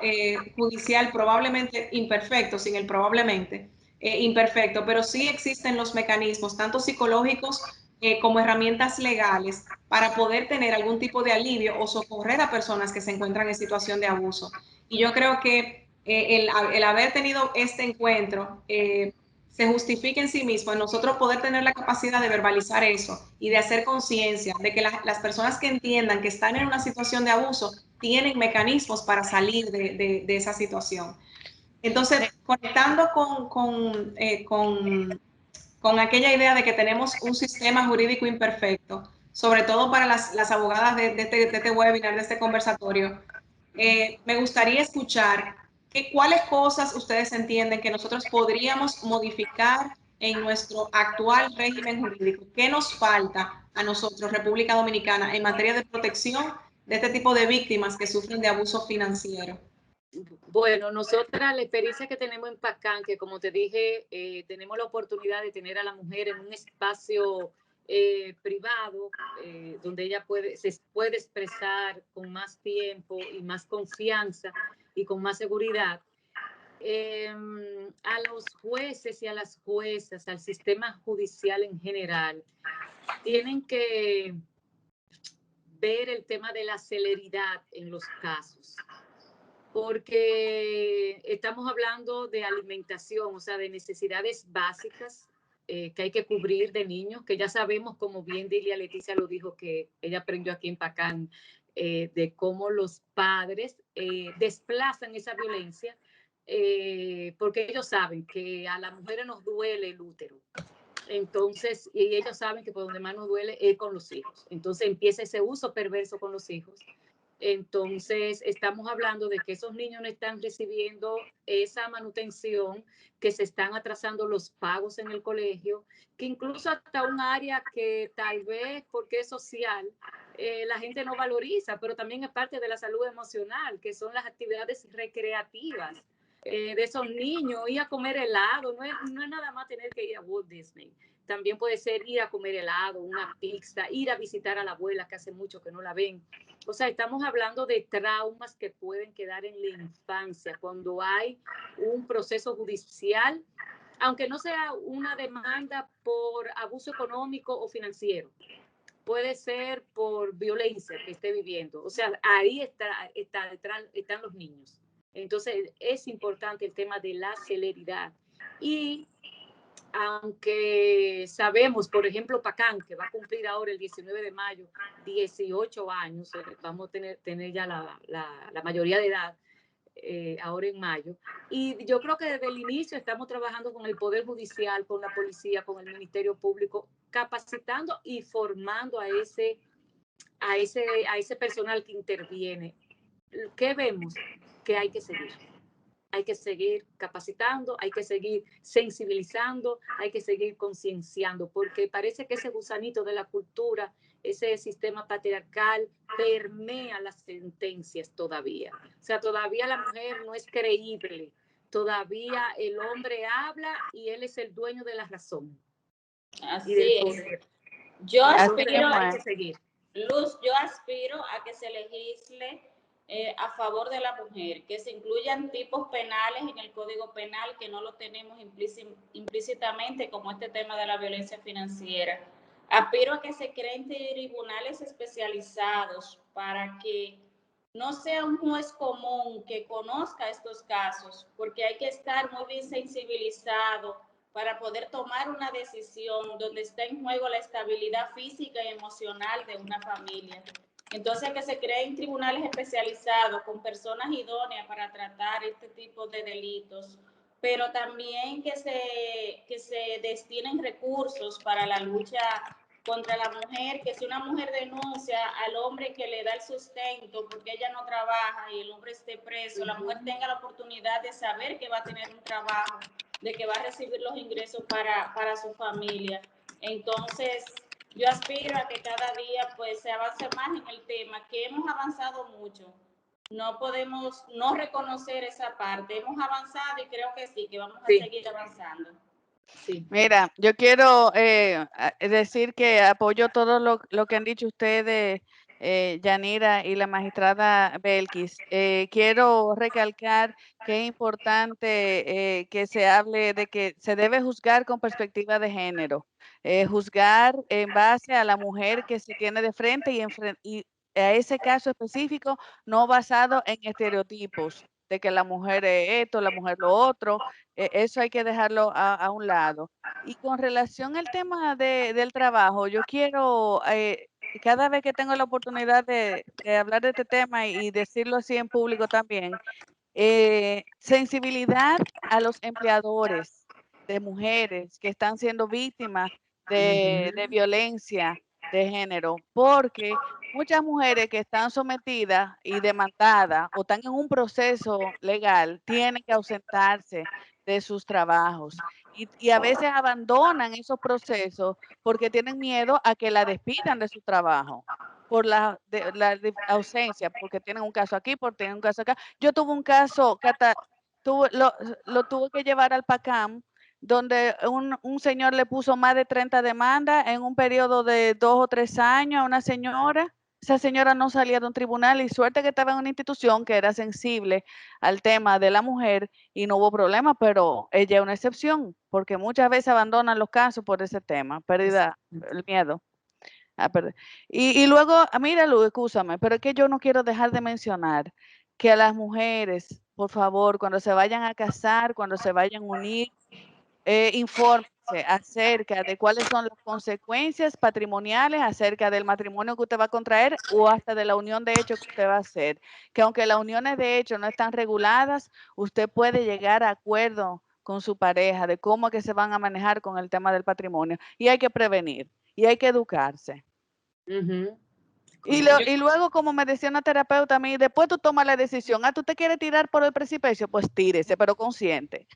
Speaker 1: judicial probablemente imperfecto, sin el probablemente, imperfecto, pero sí existen los mecanismos, tanto psicológicos como herramientas legales, para poder tener algún tipo de alivio o socorrer a personas que se encuentran en situación de abuso. Y yo creo que el haber tenido este encuentro se justifique en sí mismo, en nosotros poder tener la capacidad de verbalizar eso y de hacer conciencia de que las personas que entiendan que están en una situación de abuso tienen mecanismos para salir de esa situación. Entonces, conectando con aquella idea de que tenemos un sistema jurídico imperfecto, sobre todo para las abogadas de este webinar, de este conversatorio, me gustaría escuchar cuáles cosas ustedes entienden que nosotros podríamos modificar en nuestro actual régimen jurídico. ¿Qué nos falta a nosotros, República Dominicana, en materia de protección de este tipo de víctimas que sufren de abuso financiero?
Speaker 2: Bueno, nosotras la experiencia que tenemos en Pacán, que como te dije, tenemos la oportunidad de tener a la mujer en un espacio privado, donde ella se puede expresar con más tiempo y más confianza y con más seguridad. A los jueces y a las juezas, al sistema judicial en general, tienen que ver el tema de la celeridad en los casos, porque estamos hablando de alimentación, o sea, de necesidades básicas que hay que cubrir de niños, que ya sabemos, como bien Dilia Leticia lo dijo, que ella aprendió aquí en Pacán, de cómo los padres desplazan esa violencia, porque ellos saben que a las mujeres nos duele el útero. Entonces, y ellos saben que por donde más nos duele es con los hijos. Entonces empieza ese uso perverso con los hijos. Entonces, estamos hablando de que esos niños no están recibiendo esa manutención, que se están atrasando los pagos en el colegio, que incluso hasta un área que tal vez porque es social, la gente no valoriza, pero también es parte de la salud emocional, que son las actividades recreativas de esos niños, ir a comer helado, no es nada más tener que ir a Walt Disney. También puede ser ir a comer helado, una pizza, ir a visitar a la abuela que hace mucho que no la ven. O sea, estamos hablando de traumas que pueden quedar en la infancia cuando hay un proceso judicial, aunque no sea una demanda por abuso económico o financiero, puede ser por violencia que esté viviendo. O sea, ahí están los niños. Entonces, es importante el tema de la celeridad. Y aunque sabemos, por ejemplo, Pacán, que va a cumplir ahora el 19 de mayo 18 años, vamos a tener ya la mayoría de edad ahora en mayo, y yo creo que desde el inicio estamos trabajando con el Poder Judicial, con la policía, con el Ministerio Público, capacitando y formando a ese personal que interviene. ¿Qué vemos? Que hay que seguir. Hay que seguir capacitando, hay que seguir sensibilizando, hay que seguir concienciando, porque parece que ese gusanito de la cultura, ese sistema patriarcal permea las sentencias todavía. O sea, todavía la mujer no es creíble, todavía el hombre habla y él es el dueño de la razón.
Speaker 5: Así
Speaker 2: y del
Speaker 5: es.
Speaker 2: poder.
Speaker 5: Yo
Speaker 2: Entonces,
Speaker 5: aspiro,
Speaker 2: hay que seguir.
Speaker 5: Luz, yo aspiro a que se legisle a favor de la mujer, que se incluyan tipos penales en el Código Penal, que no lo tenemos implícitamente, como este tema de la violencia financiera. Aspiro a que se creen tribunales especializados para que no sea un juez común que conozca estos casos, porque hay que estar muy bien sensibilizado para poder tomar una decisión donde está en juego la estabilidad física y emocional de una familia. Entonces, que se creen tribunales especializados con personas idóneas para tratar este tipo de delitos, pero también que se destinen recursos para la lucha contra la mujer, que si una mujer denuncia al hombre que le da el sustento porque ella no trabaja y el hombre esté preso, la mujer tenga la oportunidad de saber que va a tener un trabajo, de que va a recibir los ingresos para su familia. Entonces, yo aspiro a que cada día pues se avance más en el tema, que hemos avanzado mucho. No podemos no reconocer esa parte. Hemos avanzado y creo que sí, que vamos a seguir avanzando.
Speaker 2: Sí.
Speaker 4: Mira, yo quiero decir que apoyo todo lo que han dicho ustedes, Yanira y la magistrada Belkis. Quiero recalcar que es importante que se hable de que se debe juzgar con perspectiva de género, juzgar en base a la mujer que se tiene de frente y a ese caso específico, no basado en estereotipos. de que la mujer es esto, la mujer lo otro, eso hay que dejarlo a un lado. Y con relación al tema del trabajo, yo quiero, cada vez que tengo la oportunidad de hablar de este tema y decirlo así en público también, sensibilidad a los empleadores de mujeres que están siendo víctimas de violencia de género, porque muchas mujeres que están sometidas y demandadas o están en un proceso legal tienen que ausentarse de sus trabajos y a veces abandonan esos procesos porque tienen miedo a que la despidan de su trabajo por ausencia, porque tienen un caso aquí, porque tienen un caso acá. Yo tuve un caso, Cata, lo tuve que llevar al PACAM, donde un señor le puso más de 30 demandas en un periodo de 2 o 3 años a una señora. Esa señora no salía de un tribunal y suerte que estaba en una institución que era sensible al tema de la mujer y no hubo problema, pero ella es una excepción, porque muchas veces abandonan los casos por ese tema, pérdida, el miedo. Y luego, mira, Lu, escúchame, pero es que yo no quiero dejar de mencionar que a las mujeres, por favor, cuando se vayan a casar, cuando se vayan a unir, infórmense acerca de cuáles son las consecuencias patrimoniales acerca del matrimonio que usted va a contraer o hasta de la unión de hecho que usted va a hacer. Que aunque las uniones de hecho no están reguladas, usted puede llegar a acuerdo con su pareja de cómo es que se van a manejar con el tema del patrimonio. Y hay que prevenir y hay que educarse. Y luego, como me decía una terapeuta a mí, después tú tomas la decisión, tú te quieres tirar por el precipicio, pues tírese, pero consciente.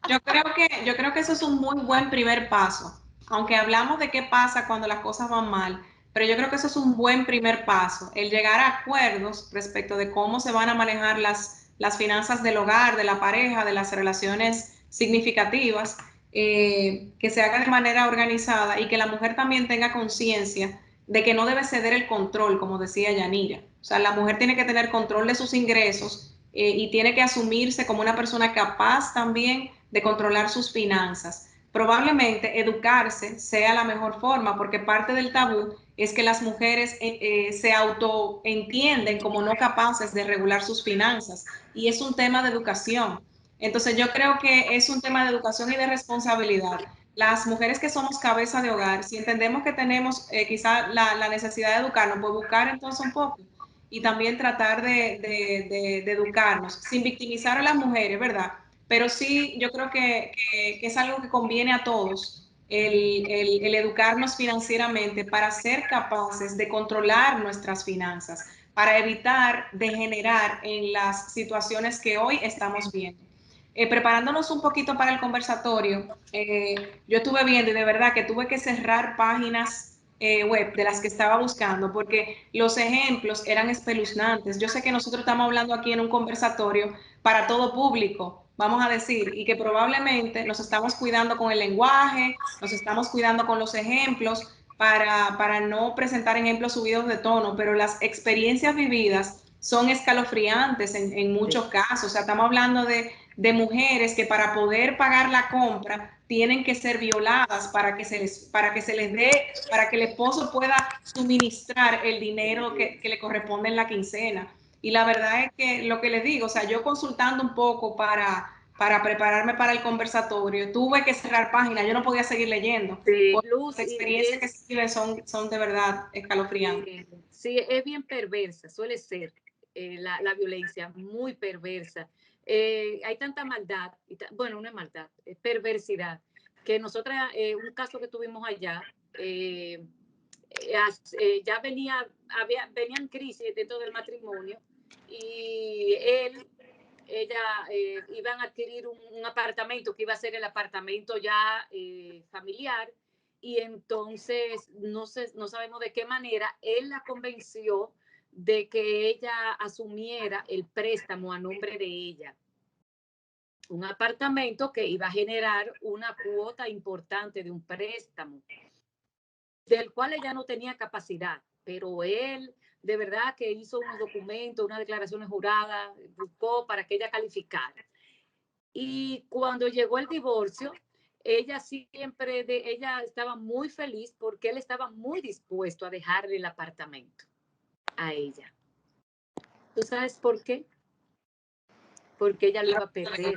Speaker 1: Yo creo que eso es un muy buen primer paso, aunque hablamos de qué pasa cuando las cosas van mal, pero yo creo que eso es un buen primer paso, el llegar a acuerdos respecto de cómo se van a manejar las finanzas del hogar, de la pareja, de las relaciones significativas, que se haga de manera organizada y que la mujer también tenga conciencia de que no debe ceder el control, como decía Yanira. O sea, la mujer tiene que tener control de sus ingresos y tiene que asumirse como una persona capaz también de controlar sus finanzas. Probablemente educarse sea la mejor forma, porque parte del tabú es que las mujeres se autoentienden como no capaces de regular sus finanzas, y es un tema de educación. Entonces yo creo que es un tema de educación y de responsabilidad. Las mujeres que somos cabeza de hogar, si entendemos que tenemos quizá la necesidad de educarnos, pues buscar entonces un poco y también tratar de educarnos, sin victimizar a las mujeres, ¿verdad? Pero sí, yo creo que es algo que conviene a todos, el educarnos financieramente para ser capaces de controlar nuestras finanzas, para evitar degenerar en las situaciones que hoy estamos viendo. Preparándonos un poquito para el conversatorio, yo estuve viendo y de verdad que tuve que cerrar páginas web de las que estaba buscando porque los ejemplos eran espeluznantes. Yo sé que nosotros estamos hablando aquí en un conversatorio para todo público, vamos a decir, y que probablemente nos estamos cuidando con el lenguaje, nos estamos cuidando con los ejemplos para no presentar ejemplos subidos de tono, pero las experiencias vividas son escalofriantes en muchos casos. O sea, estamos hablando de mujeres que para poder pagar la compra tienen que ser violadas para que se les dé, para que el esposo pueda suministrar el dinero que le corresponde en la quincena. Y la verdad es que lo que les digo, o sea, yo consultando un poco para prepararme para el conversatorio, tuve que cerrar páginas, yo no podía seguir leyendo.
Speaker 2: Sí,
Speaker 1: Porque
Speaker 2: Luz,
Speaker 1: las experiencias que se viven son de verdad escalofriantes.
Speaker 2: sí, es bien perversa, suele ser la violencia, muy perversa. Hay tanta maldad, bueno, no es maldad, es perversidad, que nosotras, un caso que tuvimos allá, ya venían crisis dentro del matrimonio y ella iban a adquirir un apartamento que iba a ser el apartamento ya familiar, y entonces no sabemos de qué manera él la convenció de que ella asumiera el préstamo a nombre de ella. Un apartamento que iba a generar una cuota importante de un préstamo, del cual ella no tenía capacidad, pero él de verdad que hizo unos documentos, unas declaraciones juradas, buscó para que ella calificara. Y cuando llegó el divorcio, ella ella estaba muy feliz porque él estaba muy dispuesto a dejarle el apartamento a ella. ¿Tú sabes por qué? porque ella lo iba a perder.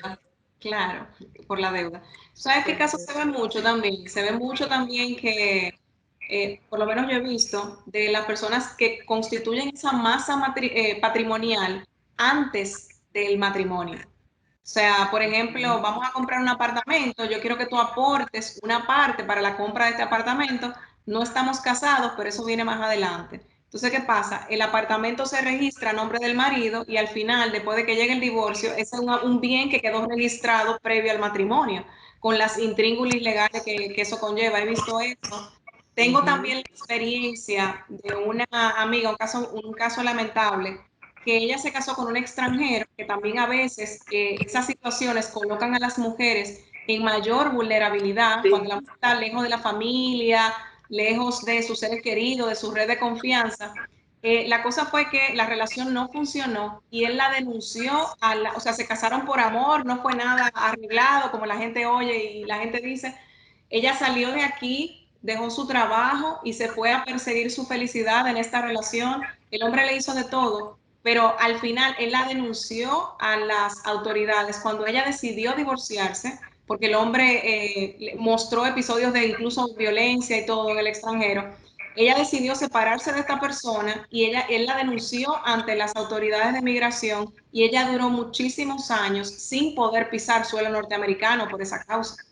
Speaker 1: Claro, por la deuda. ¿Sabes qué caso se ve mucho también? Se ve mucho también que, por lo menos yo he visto, de las personas que constituyen esa masa patrimonial antes del matrimonio. O sea, por ejemplo, vamos a comprar un apartamento, yo quiero que tú aportes una parte para la compra de este apartamento, no estamos casados, pero eso viene más adelante. Entonces, ¿qué pasa? El apartamento se registra a nombre del marido y al final, después de que llegue el divorcio, ese es un bien que quedó registrado previo al matrimonio, con las intríngulis legales que eso conlleva. He visto eso. Tengo también la experiencia de una amiga, un caso lamentable, que ella se casó con un extranjero, que también a veces esas situaciones colocan a las mujeres en mayor vulnerabilidad cuando la mujer está lejos de la familia, lejos de sus seres queridos, de su red de confianza. La cosa fue que la relación no funcionó y él la denunció, o sea, se casaron por amor, no fue nada arreglado como la gente oye y la gente dice. Ella salió de aquí, dejó su trabajo y se fue a perseguir su felicidad en esta relación. El hombre le hizo de todo, pero al final él la denunció a las autoridades cuando ella decidió divorciarse, porque el hombre mostró episodios de incluso violencia y todo en el extranjero. Ella decidió separarse de esta persona y él la denunció ante las autoridades de migración y ella duró muchísimos años sin poder pisar suelo norteamericano por esa causa.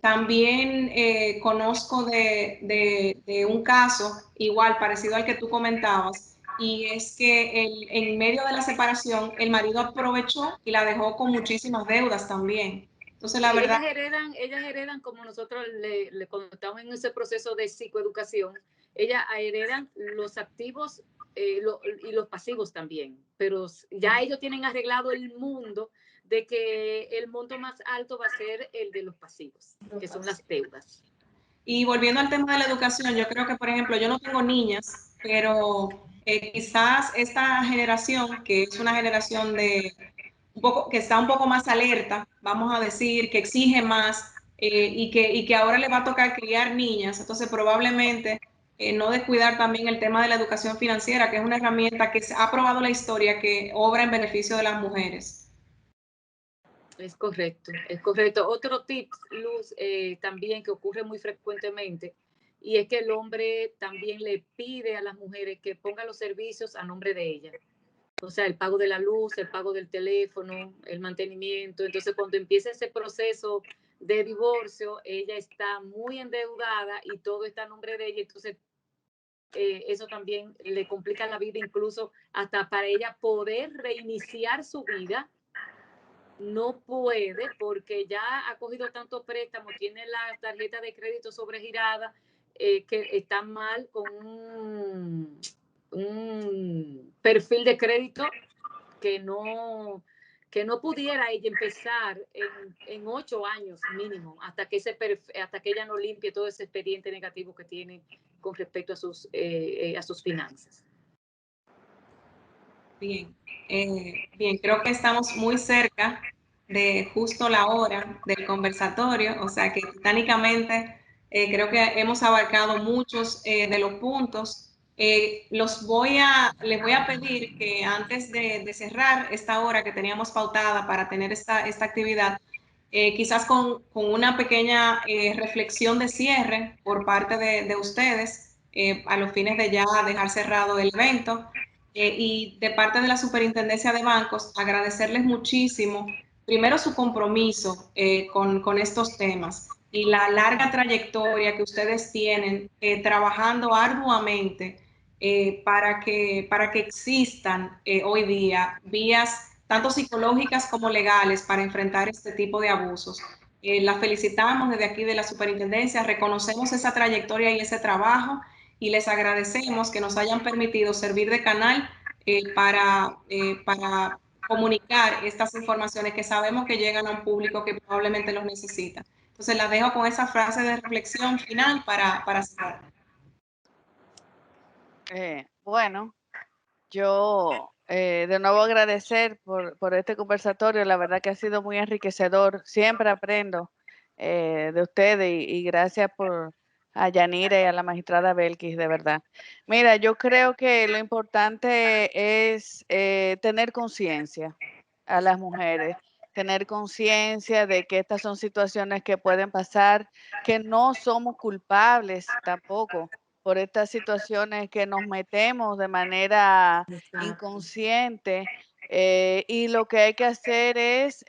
Speaker 1: También conozco de un caso igual parecido al que tú comentabas, y es que en medio de la separación el marido aprovechó y la dejó con muchísimas deudas también. Entonces, la verdad...
Speaker 2: Ellas heredan como nosotros le contamos en ese proceso de psicoeducación, ellas heredan los activos y los pasivos también, pero ya ellos tienen arreglado el mundo de que el monto más alto va a ser el de los pasivos, que son las deudas.
Speaker 1: Y volviendo al tema de la educación, yo creo que, por ejemplo, yo no tengo niñas, pero quizás esta generación, que es una generación que está un poco más alerta, vamos a decir, que exige más y que ahora le va a tocar criar niñas, entonces probablemente no descuidar también el tema de la educación financiera, que es una herramienta que ha probado la historia que obra en beneficio de las mujeres.
Speaker 2: Es correcto, es correcto. Otro tip, Luz, también que ocurre muy frecuentemente, y es que el hombre también le pide a las mujeres que pongan los servicios a nombre de ella. O sea, el pago de la luz, el pago del teléfono, el mantenimiento. Entonces, cuando empieza ese proceso de divorcio, ella está muy endeudada y todo está a nombre de ella. Entonces, eso también le complica la vida, incluso hasta para ella poder reiniciar su vida. No puede porque ya ha cogido tanto préstamo, tiene la tarjeta de crédito sobregirada, que está mal con un perfil de crédito que no pudiera ella empezar en 8 años mínimo, hasta que ella no limpie todo ese expediente negativo que tiene con respecto a sus finanzas.
Speaker 1: Bien, bien, creo que estamos muy cerca de justo la hora del conversatorio, o sea que titánicamente creo que hemos abarcado muchos de los puntos. Les voy a pedir que antes de cerrar esta hora que teníamos pautada para tener esta actividad, quizás con una pequeña reflexión de cierre por parte de ustedes a los fines de ya dejar cerrado el evento. Y de parte de la Superintendencia de Bancos, agradecerles muchísimo, primero su compromiso con estos temas y la larga trayectoria que ustedes tienen trabajando arduamente para que existan hoy día vías tanto psicológicas como legales para enfrentar este tipo de abusos. La felicitamos desde aquí de la Superintendencia, reconocemos esa trayectoria y ese trabajo y les agradecemos que nos hayan permitido servir de canal para comunicar estas informaciones que sabemos que llegan a un público que probablemente los necesita. Entonces la dejo con esa frase de reflexión final para cerrar.
Speaker 4: Bueno, yo de nuevo agradecer por este conversatorio, la verdad que ha sido muy enriquecedor, siempre aprendo de ustedes y gracias a Yanira y a la magistrada Belkis, de verdad. Mira, yo creo que lo importante es tener conciencia, a las mujeres, tener conciencia de que estas son situaciones que pueden pasar, que no somos culpables tampoco por estas situaciones que nos metemos de manera inconsciente. Y lo que hay que hacer es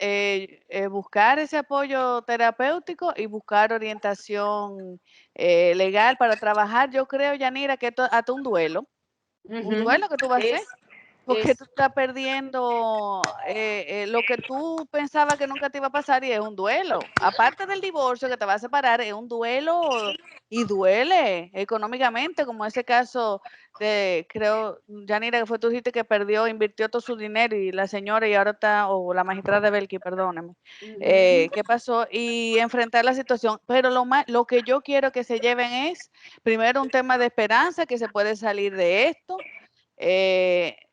Speaker 4: buscar ese apoyo terapéutico y buscar orientación legal para trabajar. Yo creo, Yanira, que esto hasta un duelo que tú vas a hacer. Porque tú estás perdiendo lo que tú pensabas que nunca te iba a pasar y es un duelo. Aparte del divorcio que te va a separar, es un duelo y duele económicamente, como ese caso de, creo, Yanira, que fue tú dijiste que perdió, invirtió todo su dinero y la señora y ahora está, o la magistrada de Belki, perdóneme, ¿qué pasó? Y enfrentar la situación. Pero lo que yo quiero que se lleven es, primero, un tema de esperanza, que se puede salir de esto.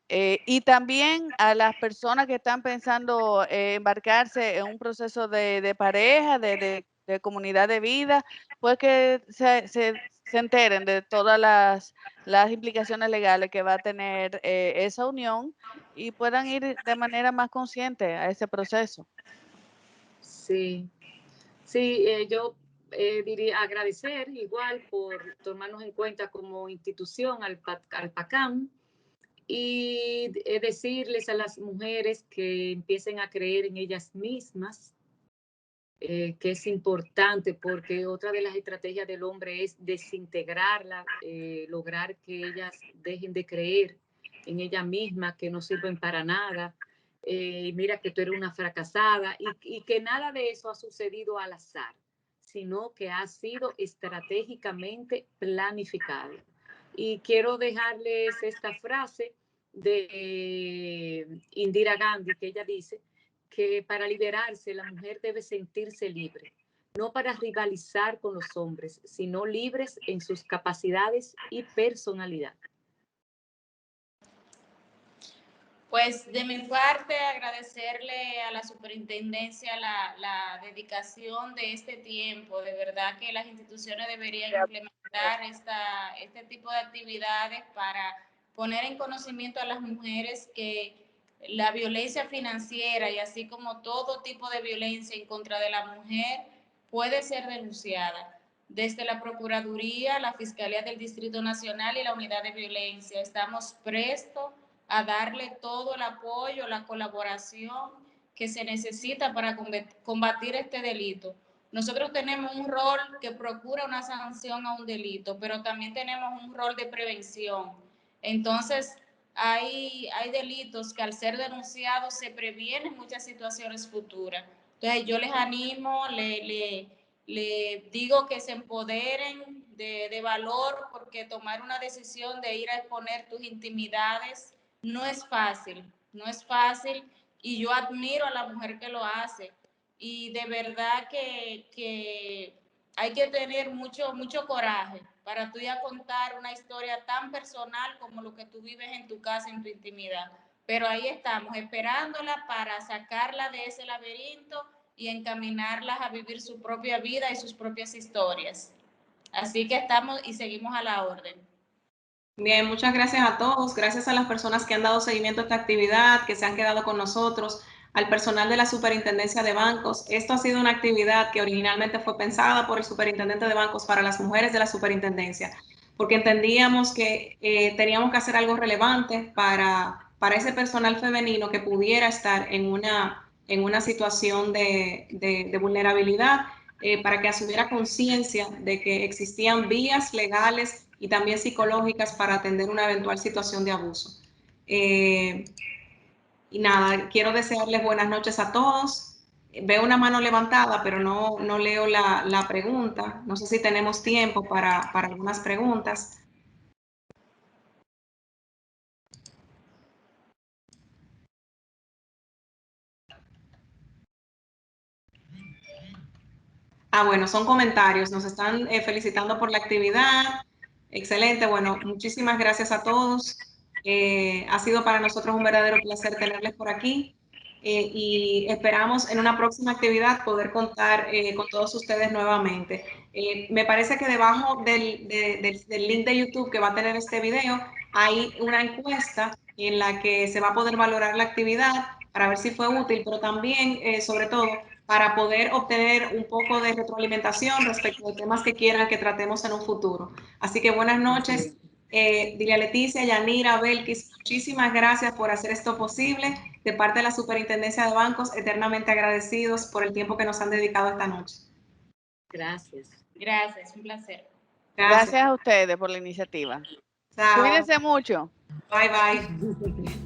Speaker 4: Y también a las personas que están pensando embarcarse en un proceso de pareja, de comunidad de vida, pues que se enteren de todas las implicaciones legales que va a tener esa unión y puedan ir de manera más consciente a ese proceso.
Speaker 2: Sí, sí, yo diría agradecer igual por tomarnos en cuenta como institución al PACAM y decirles a las mujeres que empiecen a creer en ellas mismas, que es importante porque otra de las estrategias del hombre es desintegrarla, lograr que ellas dejen de creer en ellas mismas, que no sirven para nada. Mira que tú eres una fracasada y que nada de eso ha sucedido al azar, sino que ha sido estratégicamente planificado. Y quiero dejarles esta frase de Indira Gandhi, que ella dice que para liberarse la mujer debe sentirse libre, no para rivalizar con los hombres, sino libres en sus capacidades y personalidad.
Speaker 5: Pues de mi parte, agradecerle a la superintendencia la dedicación de este tiempo. De verdad que las instituciones deberían implementar este tipo de actividades para poner en conocimiento a las mujeres que la violencia financiera y así como todo tipo de violencia en contra de la mujer puede ser denunciada desde la Procuraduría, la Fiscalía del Distrito Nacional y la Unidad de Violencia. Estamos prestos a darle todo el apoyo, la colaboración que se necesita para combatir este delito. Nosotros tenemos un rol que procura una sanción a un delito, pero también tenemos un rol de prevención. Entonces, hay delitos que al ser denunciados se previenen muchas situaciones futuras. Entonces, yo les animo, le digo que se empoderen de valor, porque tomar una decisión de ir a exponer tus intimidades no es fácil, no es fácil, y yo admiro a la mujer que lo hace, y de verdad que hay que tener mucho coraje para tú ya contar una historia tan personal como lo que tú vives en tu casa, en tu intimidad. Pero ahí estamos, esperándola para sacarla de ese laberinto y encaminarlas a vivir su propia vida y sus propias historias. Así que estamos y seguimos a la orden.
Speaker 1: Bien, muchas gracias a todos. Gracias a las personas que han dado seguimiento a esta actividad, que se han quedado con nosotros, al personal de la Superintendencia de Bancos. Esto ha sido una actividad que originalmente fue pensada por el Superintendente de Bancos para las mujeres de la Superintendencia, porque entendíamos que teníamos que hacer algo relevante para ese personal femenino que pudiera estar en una situación de vulnerabilidad, para que asumiera conciencia de que existían vías legales y también psicológicas para atender una eventual situación de abuso. Y nada, quiero desearles buenas noches a todos. Veo una mano levantada, pero no leo la pregunta. No sé si tenemos tiempo para algunas preguntas. Bueno, son comentarios. Nos están felicitando por la actividad. Excelente. Bueno, muchísimas gracias a todos. Ha sido para nosotros un verdadero placer tenerles por aquí, y esperamos en una próxima actividad poder contar con todos ustedes nuevamente. Me parece que debajo del link de YouTube que va a tener este video hay una encuesta en la que se va a poder valorar la actividad para ver si fue útil, pero también, sobre todo, para poder obtener un poco de retroalimentación respecto de temas que quieran que tratemos en un futuro. Así que buenas noches. Dile a Leticia, Yanira, Belkis, muchísimas gracias por hacer esto posible. De parte de la Superintendencia de Bancos, eternamente agradecidos por el tiempo que nos han dedicado esta noche.
Speaker 2: Gracias.
Speaker 5: Gracias, un placer.
Speaker 4: Gracias a ustedes por la iniciativa.
Speaker 1: Chao.
Speaker 4: Cuídense mucho.
Speaker 1: Bye, bye.